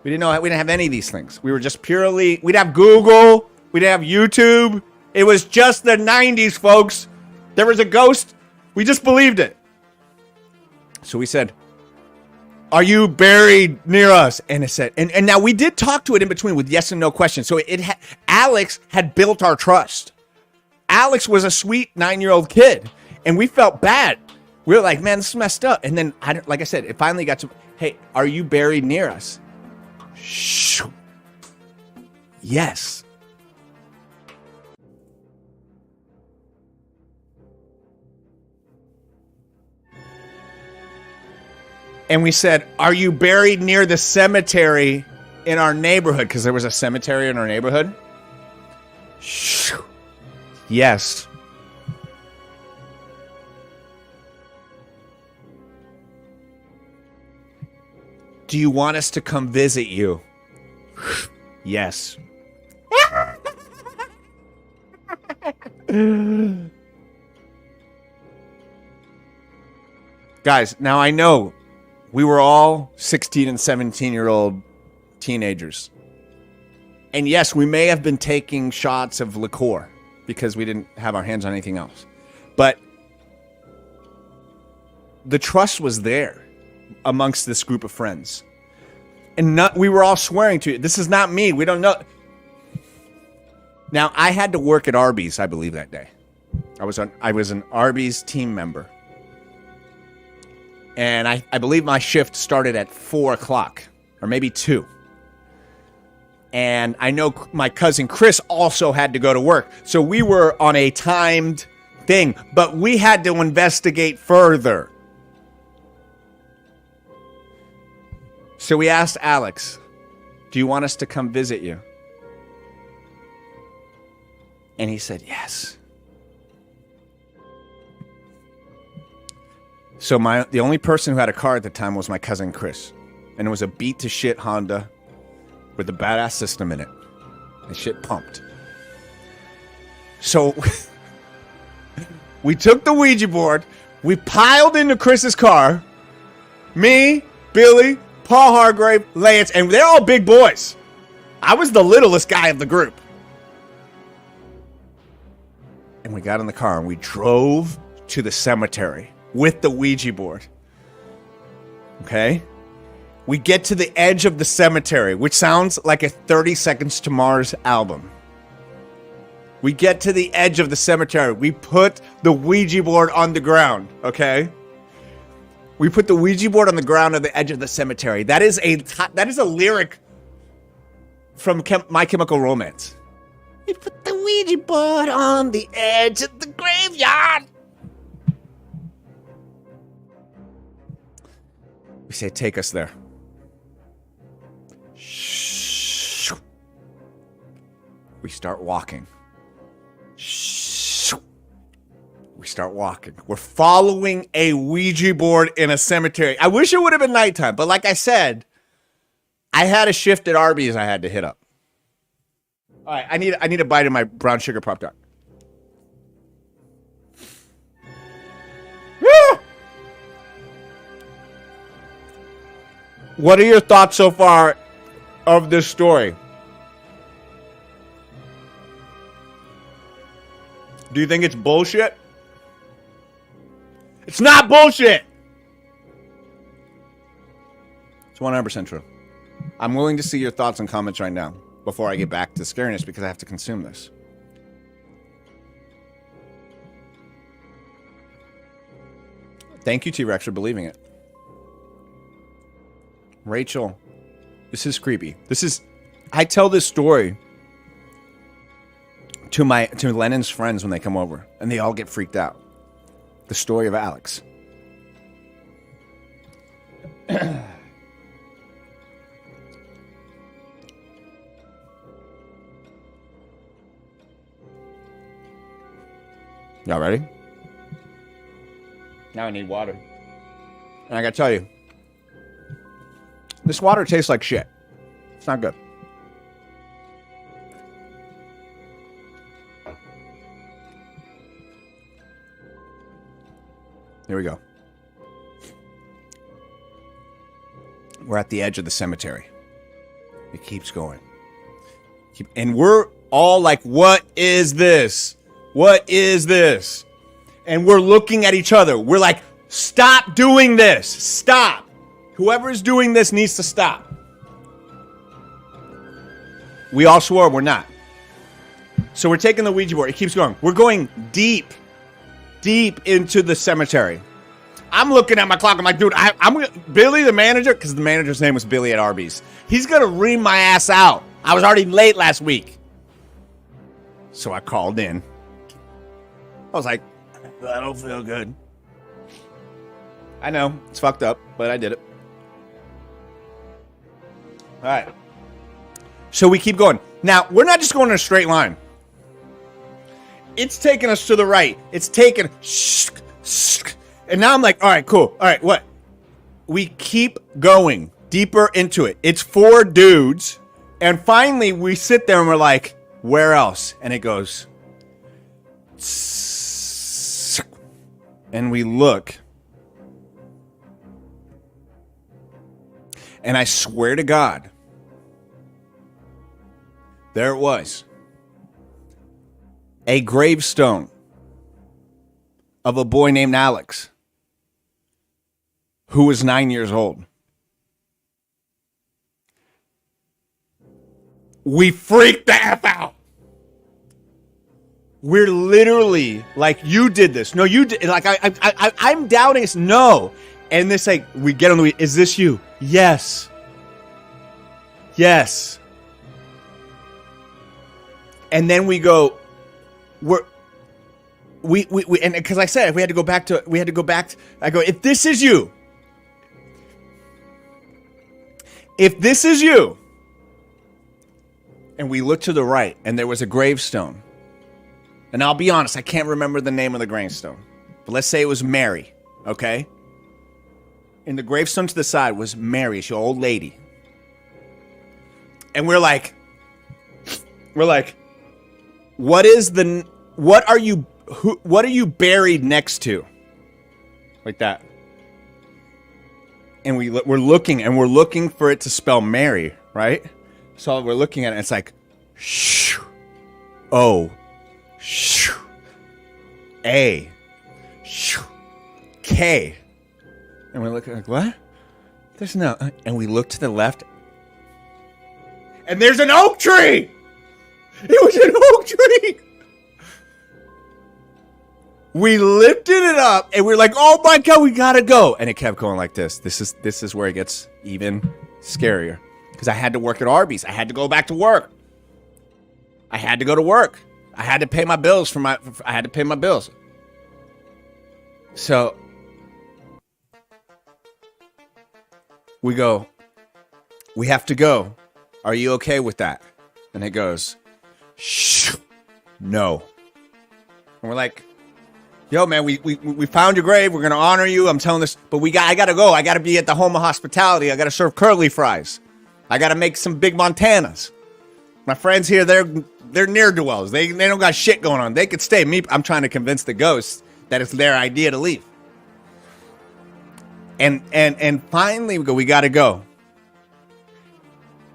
We didn't have any of these things. We were just purely, we'd have Google, we'd have YouTube. It was just the 90s, folks. There was a ghost. We just believed it. So we said, are you buried near us? And it said, and now we did talk to it in between with yes and no questions. So Alex had built our trust. Alex was a sweet 9-year-old kid, and we felt bad. We were like, man, this is messed up. And then, like I said, it finally got to, hey, are you buried near us? Shh. Yes. And we said, are you buried near the cemetery in our neighborhood? Because there was a cemetery in our neighborhood. Shh. Yes. Do you want us to come visit you? Yes. Guys, now I know we were all 16 and 17-year-old teenagers. And yes, we may have been taking shots of liqueur because we didn't have our hands on anything else. But the trust was there amongst this group of friends. And we were all swearing to it. This is not me. We don't know. Now, I had to work at Arby's, I believe, that day. I was an Arby's team member. And I believe my shift started at 4 o'clock, or maybe 2. And I know my cousin Chris also had to go to work. So we were on a timed thing, but we had to investigate further. So we asked Alex, do you want us to come visit you? And he said, yes. So the only person who had a car at the time was my cousin Chris. And it was a beat-to-shit Honda with a badass system in it. And shit pumped. So we took the Ouija board. We piled into Chris's car. Me, Billy, Paul Hargrave, Lance, and they're all big boys. I was the littlest guy of the group. And we got in the car and we drove to the cemetery with the Ouija board. Okay? We get to the edge of the cemetery, which sounds like a 30 Seconds to Mars album. We get to the edge of the cemetery. We put the Ouija board on the ground, okay? We put the Ouija board on the ground at the edge of the cemetery. That is a lyric from My Chemical Romance. We put the Ouija board on the edge of the graveyard. We say, take us there. Shh. We start walking. Shh. We start walking. We're following a Ouija board in a cemetery. I wish it would have been nighttime, but like I said, I had a shift at Arby's I had to hit up. All right, I need a bite of my brown sugar Pop-Tart. What are your thoughts so far of this story? Do you think it's bullshit? It's not bullshit! It's 100% true. I'm willing to see your thoughts and comments right now before I get back to scariness because I have to consume this. Thank you, T-Rex, for believing it. Rachel, this is creepy. I tell this story to Lennon's friends when they come over, and they all get freaked out. The story of Alex. Y'all ready? Now I need water. And I gotta tell you, this water tastes like shit. It's not good. Here we go. We're at the edge of the cemetery. It keeps going. And we're all like, what is this? What is this? And we're looking at each other. We're like, stop doing this. Stop. Whoever's doing this needs to stop. We all swore we're not. So we're taking the Ouija board. It keeps going. We're going deep into the cemetery. I'm looking at my clock. I'm like, dude, Billy, the manager, because the manager's name was Billy at Arby's. He's going to ream my ass out. I was already late last week. So I called in. I was like, I don't feel good. I know, it's fucked up, but I did it. All right. So we keep going. Now, we're not just going in a straight line. It's taking us to the right. It's taking... And now I'm like, all right, cool. All right, what? We keep going deeper into it. It's 4 dudes. And finally, we sit there and we're like, where else? And it goes... And we look. And I swear to God, there it was. A gravestone of a boy named Alex, who was 9 years old. We freaked the F out. We're literally like, you did this. No, you did. Like, I'm doubting this. No. And this, like, we get on the, is this you? Yes. Yes. And then we go, and because I said, we had to go back, I go, if this is you, and we look to the right, and there was a gravestone. And I'll be honest, I can't remember the name of the gravestone. But let's say it was Mary, okay? And the gravestone to the side was Mary, she's an old lady. And we're like, what are you buried next to? Like that. And we're looking for it to spell Mary, right? So we're looking at it, and it's like, shh, O, shh, A, shh, K. And we're looking like, what? There's no, and we look to the left, and there's an oak tree! It was an oak tree! We lifted it up, and we're like, oh my God, we gotta go. And it kept going like this. This is where it gets even scarier. Because I had to work at Arby's. I had to go back to work. I had to go to work. I had to pay my bills I had to pay my bills. So we go, we have to go. Are you okay with that? And it goes, shh, no. And we're like, yo, man, we found your grave. We're going to honor you. I'm telling this, but I got to go. I got to be at the home of hospitality. I got to serve curly fries. I got to make some big Montanas. My friends here, they're ne'er-do-wells. They don't got shit going on. They could stay. I'm trying to convince the ghosts that it's their idea to leave. And finally we go, we got to go.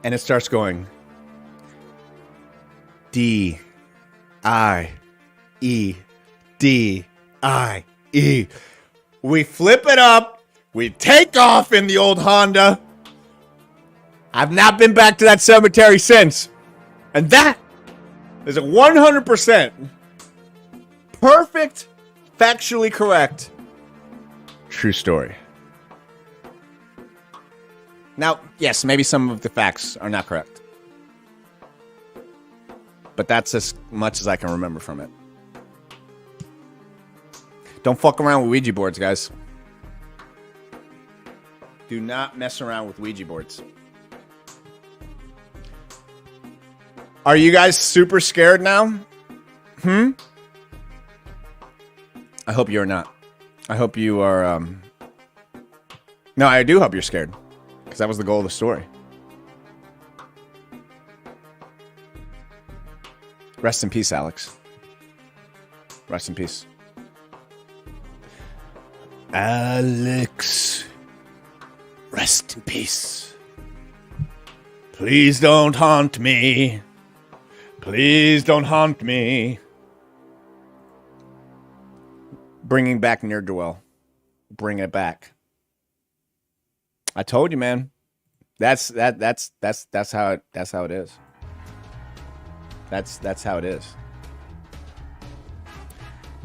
And it starts going, D-I-E-D-I-E. We flip it up. We take off in the old Honda. I've not been back to that cemetery since. And that is a 100% perfect, factually correct, true story. Now, yes, maybe some of the facts are not correct. But that's as much as I can remember from it. Don't fuck around with Ouija boards, guys. Do not mess around with Ouija boards. Are you guys super scared now? I hope you're not. I hope you are, No, I do hope you're scared. Because that was the goal of the story. Rest in peace, Alex. Rest in peace. Alex. Rest in peace. Please don't haunt me. Please don't haunt me. Bringing back ne'er-do-well. Bring it back. I told you, man. That's how it is. That's how it is.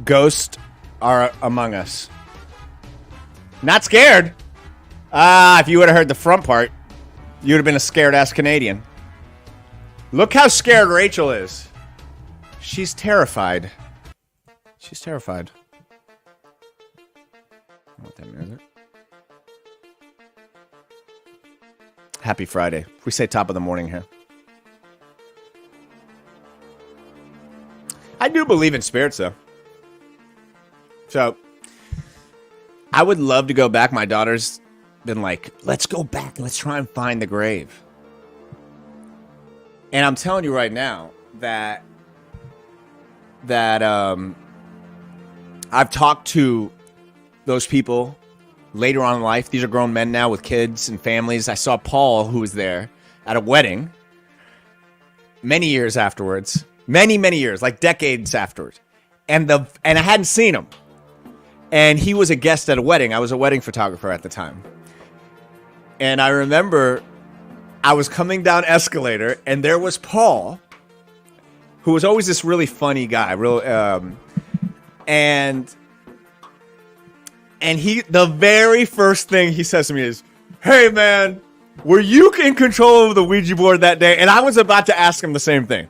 Ghosts are among us. Not scared. If you would have heard the front part, you would have been a scared-ass Canadian. Look how scared Rachel is. She's terrified. She's terrified. What that music? Happy Friday. We say top of the morning here. I do believe in spirits, though. So, I would love to go back. My daughter's been like, let's go back and let's try and find the grave. And I'm telling you right now that I've talked to those people later on in life. These are grown men now with kids and families. I saw Paul, who was there at a wedding many years afterwards. Many years, like decades afterwards. And I hadn't seen him. And he was a guest at a wedding. I was a wedding photographer at the time. And I remember I was coming down escalator, and there was Paul, who was always this really funny guy. And he, the very first thing he says to me is, "Hey, man, were you in control of the Ouija board that day?" And I was about to ask him the same thing.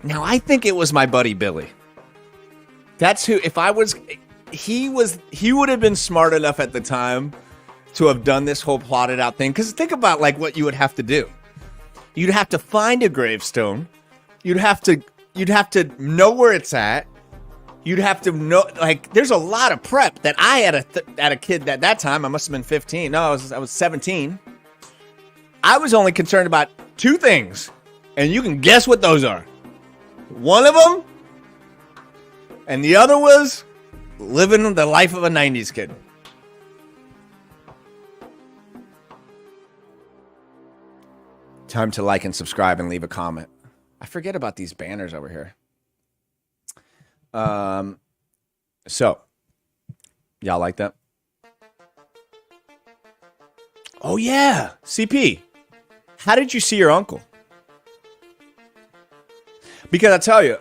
Now, I think it was my buddy Billy. That's who, if I was, he would have been smart enough at the time to have done this whole plotted out thing. Because think about like what you would have to do. You'd have to find a gravestone. You'd have to know where it's at. You'd have to know, like, there's a lot of prep that I had a kid at that time. I must have been 15. No, I was 17. I was only concerned about two things. And you can guess what those are. One of them, and the other was living the life of a 90s kid. Time to like and subscribe and leave a comment. I forget about these banners over here. So, y'all like that? Oh, yeah. CP, how did you see your uncle? Because I tell you,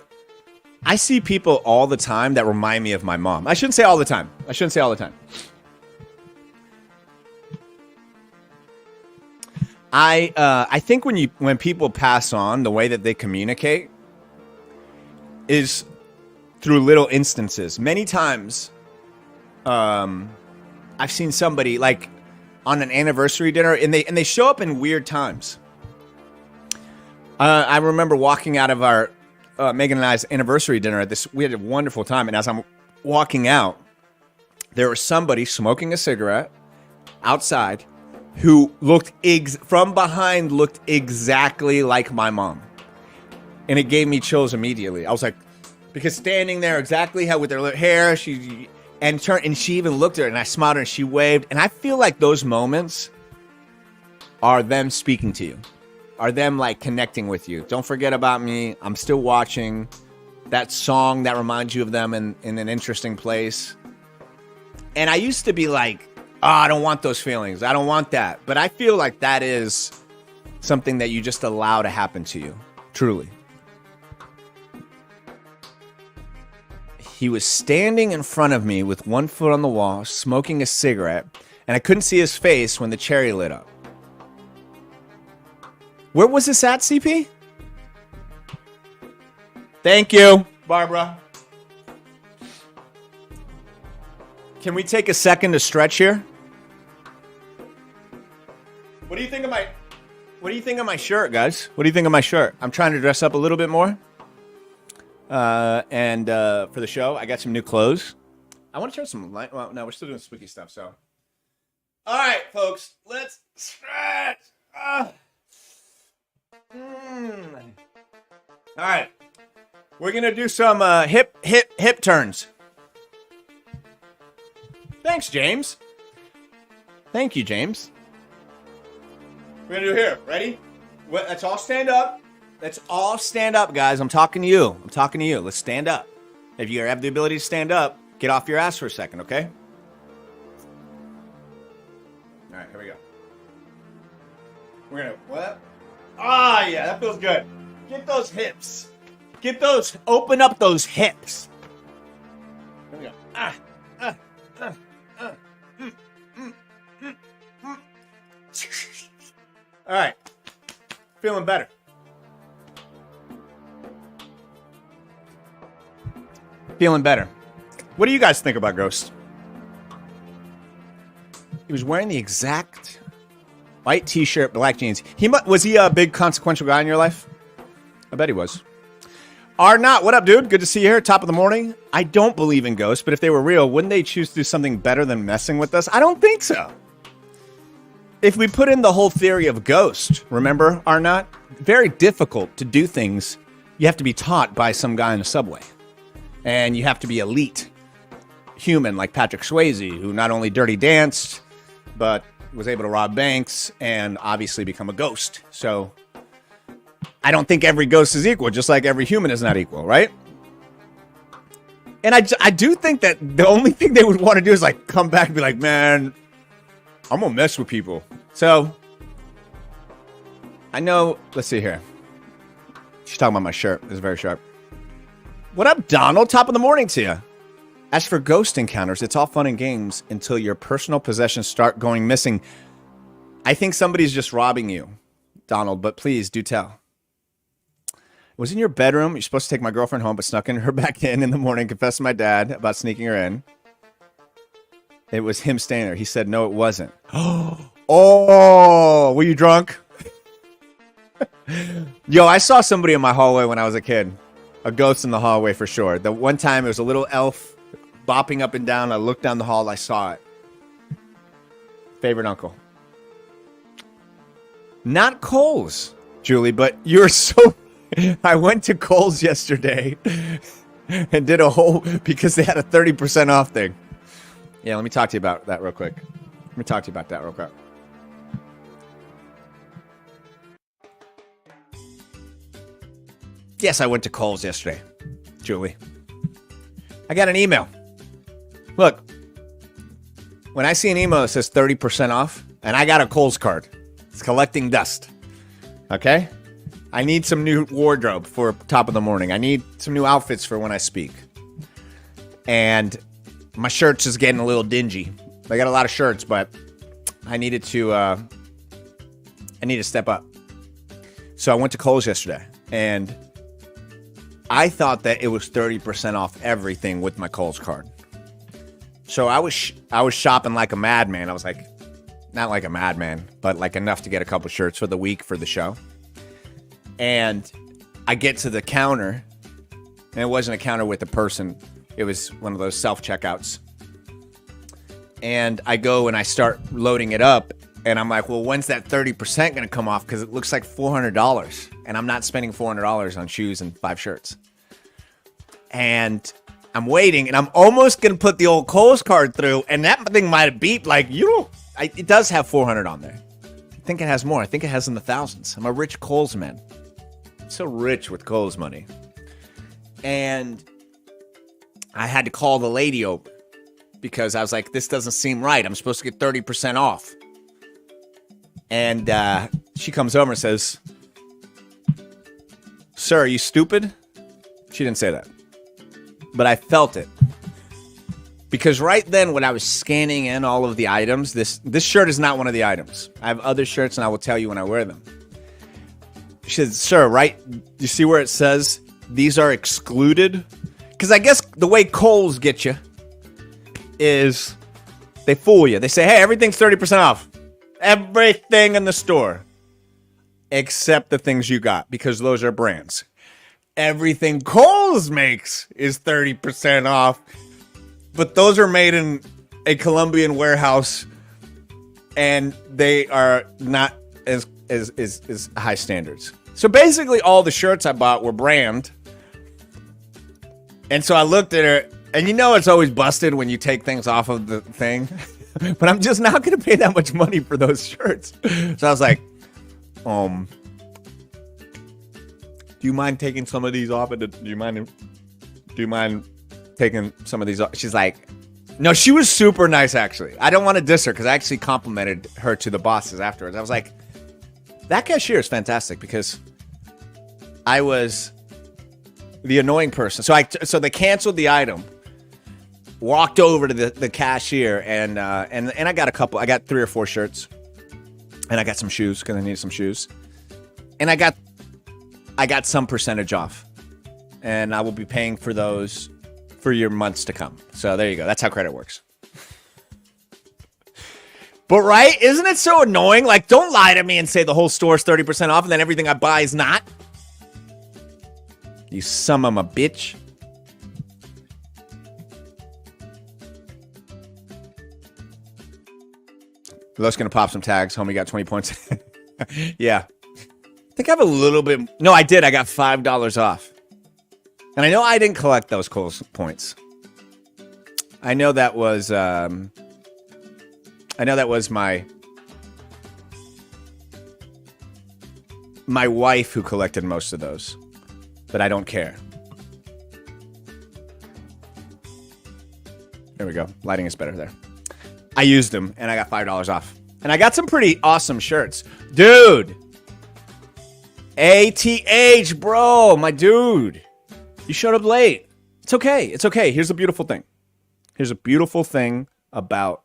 I see people all the time that remind me of my mom. I shouldn't say all the time. I think when people pass on, the way that they communicate is through little instances. Many times, I've seen somebody like on an anniversary dinner, and they show up in weird times. I remember walking out of our Megan and I's anniversary dinner at this. We had a wonderful time, and as I'm walking out, there was somebody smoking a cigarette outside who looked from behind looked exactly like my mom, and it gave me chills immediately. I was like, because standing there exactly how with her hair, she turned, and she even looked at her, and I smiled at her, and she waved, and I feel like those moments are them speaking to you. Are them like connecting with you. Don't forget about me. I'm still watching. That song that reminds you of them in an interesting place. And I used to be like, oh, I don't want those feelings. I don't want that. But I feel like that is something that you just allow to happen to you. Truly. He was standing in front of me with one foot on the wall, smoking a cigarette, and I couldn't see his face when the cherry lit up. Where was this at, CP? Thank you, Barbara. Can we take a second to stretch here? What do you think of my shirt, guys? What do you think of my shirt? I'm trying to dress up a little bit more. And for the show, I got some new clothes. I want to show some light. Well, no, we're still doing spooky stuff, so. All right, folks, let's stretch. All right, we're gonna do some hip turns. Thanks, James. Thank you, James. We're gonna do here. Ready? Let's all stand up. Let's all stand up, guys. I'm talking to you. Let's stand up. If you have the ability to stand up, get off your ass for a second, okay? All right, here we go. We're gonna what? Ah, yeah, that feels good. Get those hips. Get those, open up those hips. Here we go. All right. Feeling better. Feeling better. What do you guys think about ghosts? He was wearing the exact white t-shirt, black jeans. Was he a big consequential guy in your life? I bet he was. Not. What up, dude? Good to see you here. Top of the morning. I don't believe in ghosts, but if they were real, wouldn't they choose to do something better than messing with us? I don't think so. If we put in the whole theory of ghost, remember, not very difficult to do things. You have to be taught by some guy in the subway. And you have to be elite human like Patrick Swayze, who not only dirty danced, but was able to rob banks and obviously become a ghost. So I don't think every ghost is equal, just like every human is not equal, right? And I do think that the only thing they would want to do is like come back and be like, man, I'm going to mess with people. So I know, let's see here. She's talking about my shirt. It's very sharp. What up, Donald? Top of the morning to you. As for ghost encounters, it's all fun and games until your personal possessions start going missing. I think somebody's just robbing you, Donald, but please do tell. It was in your bedroom. You're supposed to take my girlfriend home, but snuck her back in the morning, confessed to my dad about sneaking her in. It was him staying there. He said, no, it wasn't. Oh, were you drunk? Yo, I saw somebody in my hallway when I was a kid. A ghost in the hallway for sure. The one time it was a little elf bopping up and down. I looked down the hall. I saw it. Favorite uncle. Not Kohl's, Julie, but you're so... I went to Kohl's yesterday and did a whole... because they had a 30% off thing. Yeah, let me talk to you about that real quick. Yes, I went to Kohl's yesterday, Julie. I got an email. Look, when I see an email that says 30% off, and I got a Kohl's card, it's collecting dust. Okay? I need some new wardrobe for top of the morning. I need some new outfits for when I speak. And my shirt's just getting a little dingy. I got a lot of shirts, but I needed to step up. So I went to Kohl's yesterday, and I thought that it was 30% off everything with my Kohl's card. So I was shopping like a madman. I was like, not like a madman, but like enough to get a couple shirts for the week for the show. And I get to the counter, and it wasn't a counter with a person. It was one of those self-checkouts. And I go and I start loading it up, and I'm like, well, when's that 30% going to come off? Because it looks like $400, and I'm not spending $400 on shoes and 5 shirts. And I'm waiting, and I'm almost going to put the old Kohl's card through, and that thing might have beeped like, it does have 400 on there. I think it has more. I think it has in the thousands. I'm a rich Kohl's man. I'm so rich with Kohl's money. And I had to call the lady over because I was like, this doesn't seem right. I'm supposed to get 30% off. And she comes over and says, sir, are you stupid? She didn't say that. But I felt it. Because right then when I was scanning in all of the items, this shirt is not one of the items. I have other shirts, and I will tell you when I wear them. She said, sir, right? You see where it says these are excluded? Because I guess the way Kohl's get you is they fool you. They say, hey, everything's 30% off. Everything in the store. Except the things you got, because those are brands. Everything Kohl's makes is 30% off. But those are made in a Colombian warehouse, and they are not as high standards. So basically all the shirts I bought were brand. And so I looked at her, and it's always busted when you take things off of the thing. But I'm just not going to pay that much money for those shirts. So I was like, do you mind taking some of these off? Do you mind taking some of these off? She's like, no, she was super nice, actually. I don't want to diss her because I actually complimented her to the bosses afterwards. I was like, that cashier is fantastic, because I was the annoying person. So they canceled the item. Walked over to the cashier and I got a couple. I got 3 or 4 shirts, and I got some shoes because I needed some shoes, and I got some percentage off, and I will be paying for those for your months to come. So there you go. That's how credit works. But right, isn't it so annoying? Like, don't lie to me and say the whole store's 30% off, and then everything I buy is not. You son of a bitch. Los gonna pop some tags. Homie got 20 points. Yeah. I think I have a little bit. No, I did. I got $5 off. And I know I didn't collect those Kohl's points. I know that was my wife who collected most of those. But I don't care. There we go. Lighting is better there. I used them, and I got $5 off. And I got some pretty awesome shirts. Dude. ATH, bro. My dude. You showed up late. It's okay. It's okay. Here's the beautiful thing. Here's a beautiful thing about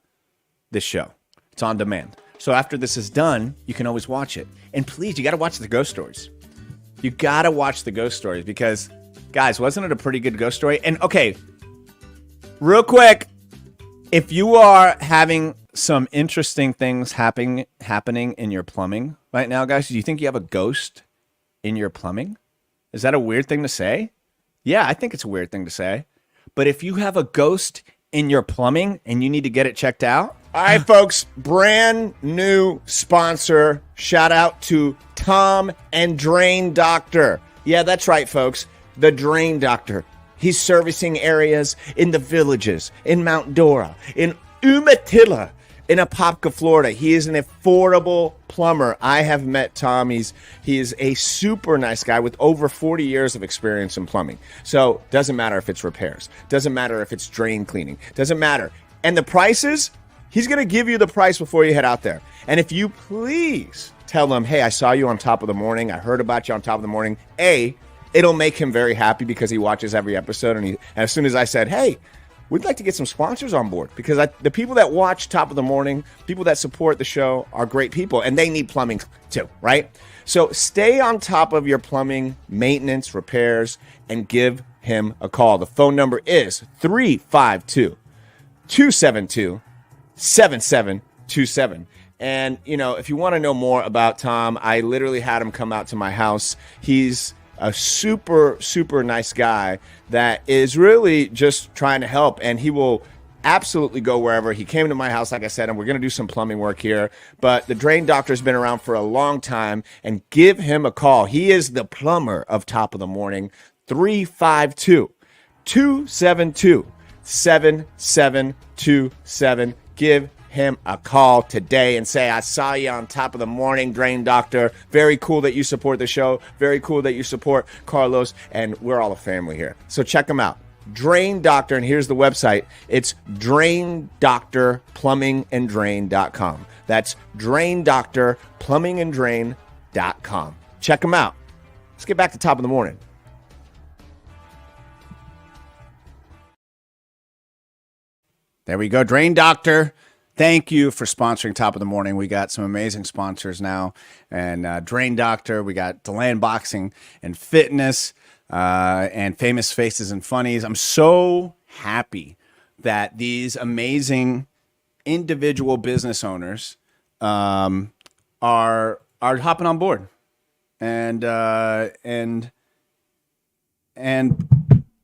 this show. It's on demand. So after this is done, you can always watch it. And please, you got to watch the ghost stories. You got to watch the ghost stories because, guys, wasn't it a pretty good ghost story? And, okay, real quick. If you are having some interesting things happening in your plumbing right now, guys, do you think you have a ghost in your plumbing? Is that a weird thing to say? Yeah, I think it's a weird thing to say. But if you have a ghost in your plumbing and you need to get it checked out. All right, folks, brand new sponsor. Shout out to Tom and Drain Doctor. Yeah, that's right, folks. The Drain Doctor. He's servicing areas in the Villages, in Mount Dora, in Umatilla, in Apopka, Florida. He is an affordable plumber. I have met Tom. He is a super nice guy with over 40 years of experience in plumbing. So doesn't matter if it's repairs. Doesn't matter if it's drain cleaning. Doesn't matter. And the prices, he's going to give you the price before you head out there. And if you please tell him, hey, I saw you on Top of the Morning. I heard about you on Top of the Morning. It'll make him very happy because he watches every episode. And as soon as I said, hey, we'd like to get some sponsors on board because the people that watch Top of the Morning, people that support the show are great people and they need plumbing too, right? So stay on top of your plumbing maintenance, repairs, and give him a call. The phone number is 352-272-7727. And, if you want to know more about Tom, I literally had him come out to my house. He's a super, super nice guy that is really just trying to help, and he will absolutely go wherever. He came to my house, like I said, and we're going to do some plumbing work here, but the Drain Doctor's been around for a long time, and give him a call. He is the plumber of Top of the Morning. 352-272-7727. Give him a call today and say, I saw you on Top of the Morning, Drain Doctor. Very cool that you support the show. Very cool that you support Carlos, and we're all a family here. So check him out. Drain Doctor, and here's the website. It's DrainDoctorPlumbingandDrain.com. That's DrainDoctorPlumbingandDrain.com. Check him out. Let's get back to Top of the Morning. There we go. Drain Doctor. Thank you for sponsoring Top of the Morning. We got some amazing sponsors now. And Drain Doctor, we got Deland Boxing and Fitness, and Famous Faces and Funnies. I'm so happy that these amazing individual business owners are hopping on board. And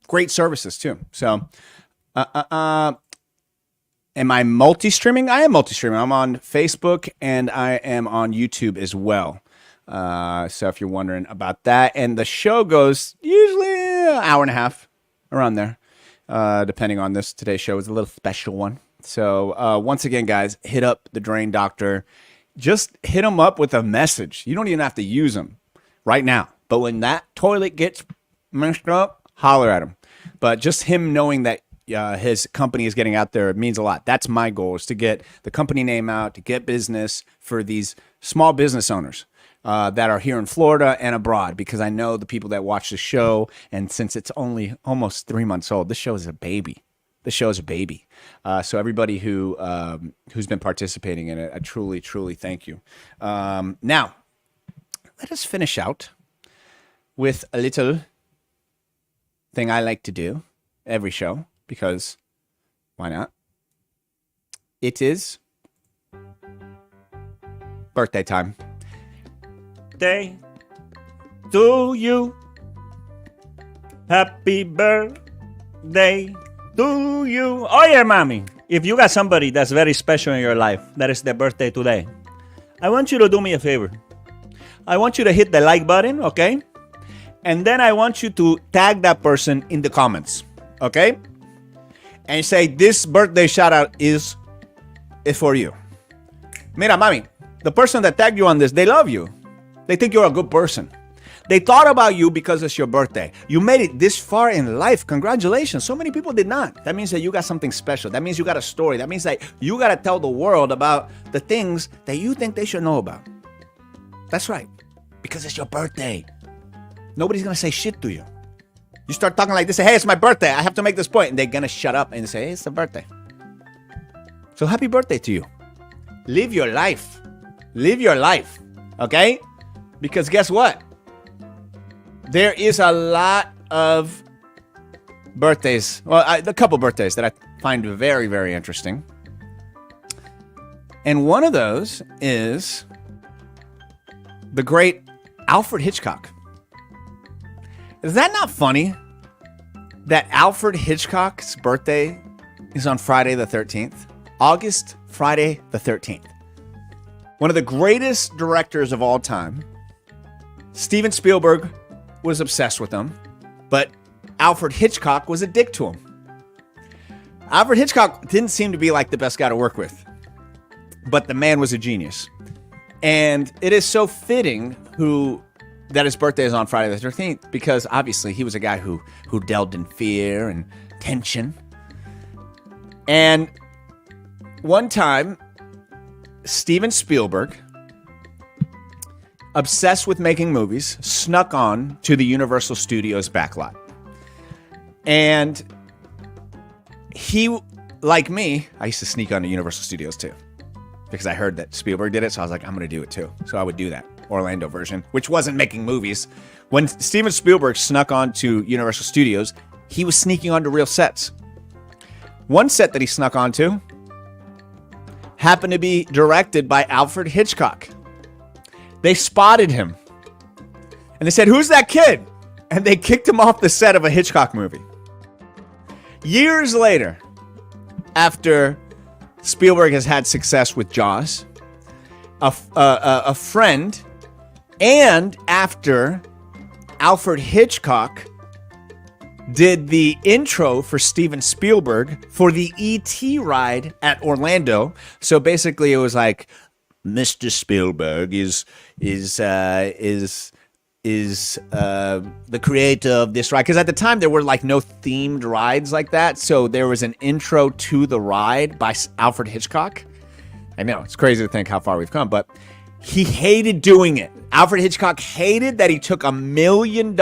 great services too. So am I multi-streaming? I am multi-streaming. I'm on Facebook and I am on YouTube as well. So if you're wondering about that, and the show goes usually an hour and a half, around there, depending on this. Today's show is a little special one. So once again, guys, hit up the Drain Doctor. Just hit them up with a message. You don't even have to use them right now. But when that toilet gets messed up, holler at him. But just him knowing that his company is getting out there, it means a lot. That's my goal, is to get the company name out, to get business for these small business owners. that are here in Florida and abroad, because I know the people that watch the show, and since it's only almost 3 months old, this show is a baby. The show is a baby. So everybody who's been participating in it, I truly, truly thank you. Now, let us finish out with a little thing I like to do every show, because why not? It is birthday time. Day to you. Happy birthday to you. Oh yeah, mommy. If you got somebody that's very special in your life, that is their birthday today, I want you to do me a favor. I want you to hit the like button, okay? And then I want you to tag that person in the comments, okay? And say, this birthday shout out is for you. Mira, mami, the person that tagged you on this, they love you. They think you're a good person. They thought about you because it's your birthday. You made it this far in life. Congratulations. So many people did not. That means that you got something special. That means you got a story. That means that you got to tell the world about the things that you think they should know about. That's right. Because it's your birthday. Nobody's going to say shit to you. You start talking like this, say, hey, it's my birthday. I have to make this point. And they're going to shut up and say, hey, it's a birthday. So happy birthday to you. Live your life. Live your life. Okay? Because guess what? There is a lot of birthdays. Well, a couple birthdays that I find very, very interesting. And one of those is the great Alfred Hitchcock. Is that not funny that Alfred Hitchcock's birthday is on Friday the 13th? August Friday the 13th. One of the greatest directors of all time. Steven Spielberg was obsessed with him, but Alfred Hitchcock was a dick to him. Alfred Hitchcock didn't seem to be like the best guy to work with, but the man was a genius. And it is so fitting that his birthday is on Friday the 13th, because obviously he was a guy who delved in fear and tension. And one time, Steven Spielberg, obsessed with making movies, snuck on to the Universal Studios backlot. And he, like me, I used to sneak on to Universal Studios too, because I heard that Spielberg did it, so I was like, I'm going to do it too. So I would do that Orlando version, which wasn't making movies. When Steven Spielberg snuck on to Universal Studios, he was sneaking onto real sets. One set that he snuck onto happened to be directed by Alfred Hitchcock. They spotted him. And they said, who's that kid? And they kicked him off the set of a Hitchcock movie. Years later, after Spielberg has had success with Jaws, a friend, and after Alfred Hitchcock did the intro for Steven Spielberg for the E.T. ride at Orlando. So basically it was like, Mr. Spielberg is the creator of this ride. Because at the time there were like no themed rides like that. So there was an intro to the ride by Alfred Hitchcock. I know, it's crazy to think how far we've come, but he hated doing it. Alfred Hitchcock hated that he took $1 million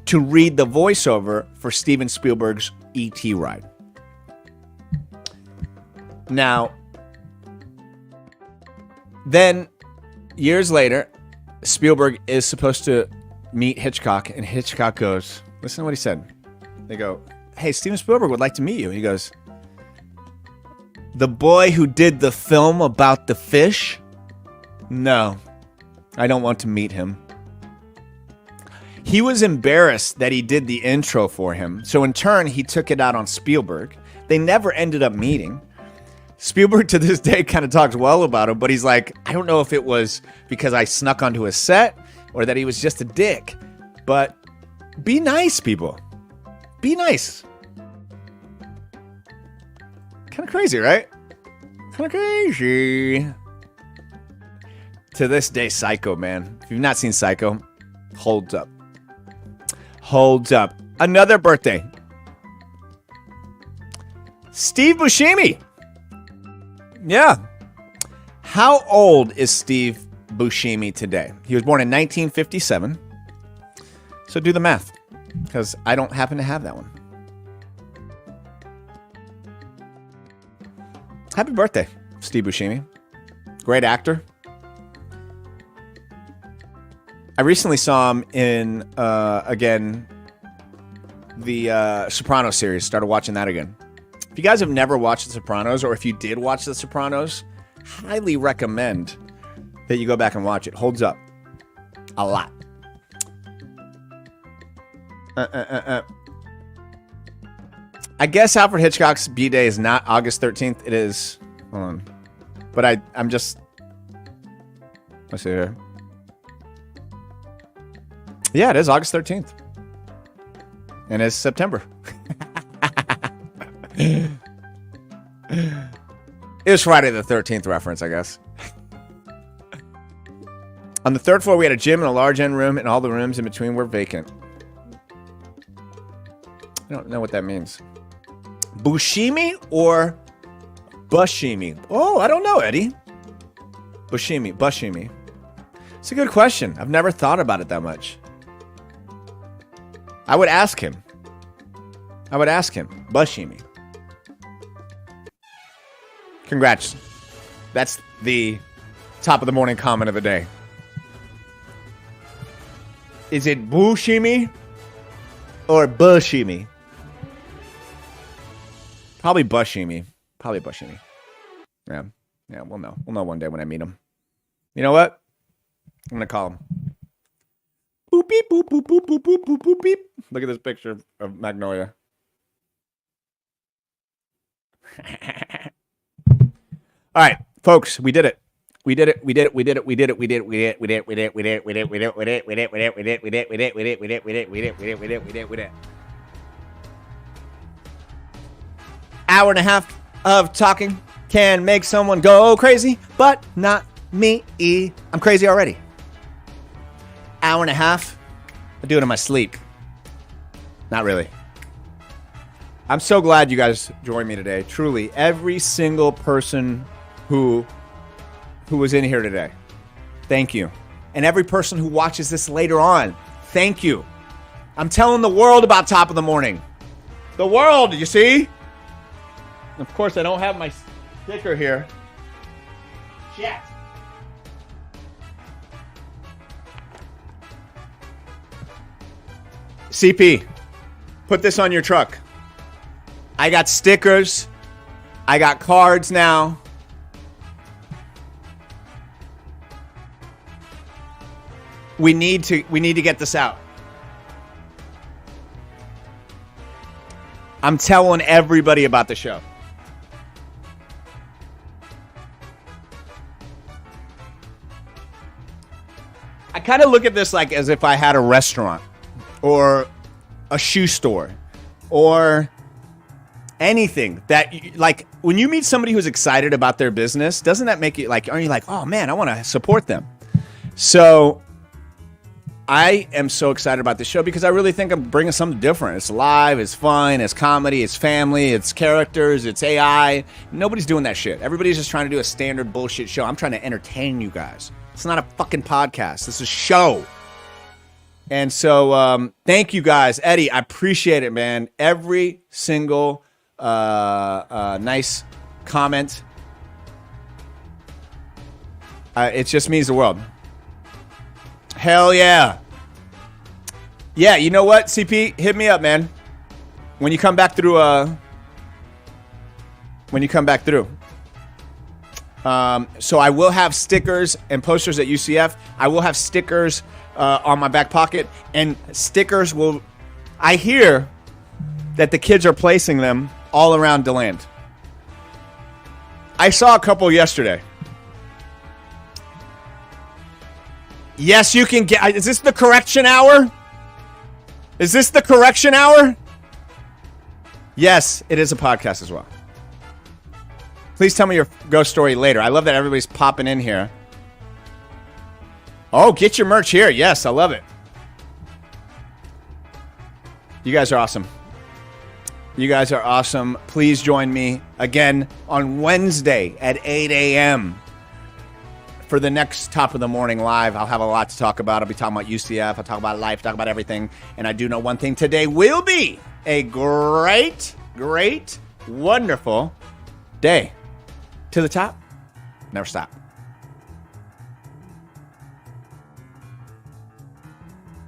to read the voiceover for Steven Spielberg's E.T. ride. Now, then, years later, Spielberg is supposed to meet Hitchcock, and Hitchcock goes, listen to what he said. They go, hey, Steven Spielberg would like to meet you. And he goes, the boy who did the film about the fish? No, I don't want to meet him. He was embarrassed that he did the intro for him, so in turn, he took it out on Spielberg. They never ended up meeting. Spielberg to this day kind of talks well about him, but he's like, I don't know if it was because I snuck onto his set or that he was just a dick. But be nice, people. Be nice. Kind of crazy, right? Kind of crazy. To this day, Psycho, man. If you've not seen Psycho, holds up. Holds up. Another birthday. Steve Buscemi. Yeah. How old is Steve Buscemi today. He was born in 1957. So do the math, because I don't happen to have that one. Happy birthday, Steve Buscemi. Great actor. I recently saw him in, again, the Sopranos series. Started watching that again. If you guys have never watched The Sopranos, or if you did watch The Sopranos, highly recommend that you go back and watch it. Holds up a lot. I guess Alfred Hitchcock's B-Day is not August 13th. It is. Hold on. But I'm just. Let's see here. Yeah, it is August 13th. And it's September. It was Friday the 13th reference, I guess. On the third floor, we had a gym and a large end room, and all the rooms in between were vacant. I don't know what that means. Buscemi or Buscemi? Oh, I don't know, Eddie. Buscemi. It's a good question. I've never thought about it that much. I would ask him. Buscemi. Congrats. That's the top of the morning comment of the day. Is it Buscemi or Buscemi? Probably Buscemi. Yeah, we'll know. We'll know one day when I meet him. You know what? I'm going to call him. Boop, beep, boop, boop, boop, boop, boop, boop, boop, beep. Look at this picture of Magnolia. All right, folks, we did it. Hour and a half of talking can make someone go crazy, but not me. I'm crazy already. Hour and a half. I do it in my sleep. Not really. I'm so glad you guys joined me today. Truly, every single person who was in here today, thank you. And every person who watches this later on, thank you. I'm telling the world about Top of the Morning. The world, you see? Of course, I don't have my sticker here. Shit. CP, put this on your truck. I got stickers. I got cards now. We need to get this out. I'm telling everybody about the show. I kind of look at this like as if I had a restaurant or a shoe store or anything that, like, when you meet somebody who's excited about their business, doesn't that make you like, aren't you like, oh man, I want to support them? So I am so excited about this show because I really think I'm bringing something different. It's live, it's fun, it's comedy, it's family, it's characters, it's AI. Nobody's doing that shit. Everybody's just trying to do a standard bullshit show. I'm trying to entertain you guys. It's not a fucking podcast. This is a show. And so thank you guys. Eddie, I appreciate it, man. Every single nice comment. It just means the world. Hell yeah. Yeah, you know what, CP? Hit me up, man. When you come back through, so I will have stickers and posters at UCF. I will have stickers on my back pocket, and stickers will, I hear that the kids are placing them all around DeLand. I saw a couple yesterday. Yes, you can get, is this the correction hour? Is this the correction hour? Yes, it is a podcast as well. Please tell me your ghost story later. I love that everybody's popping in here. Oh, get your merch here. Yes, I love it. You guys are awesome. You guys are awesome. Please join me again on Wednesday at 8 a.m. for the next Top of the Morning Live. I'll have a lot to talk about. I'll be talking about UCF. I'll talk about life, talk about everything. And I do know one thing. Today will be a great, wonderful day. To the top, never stop.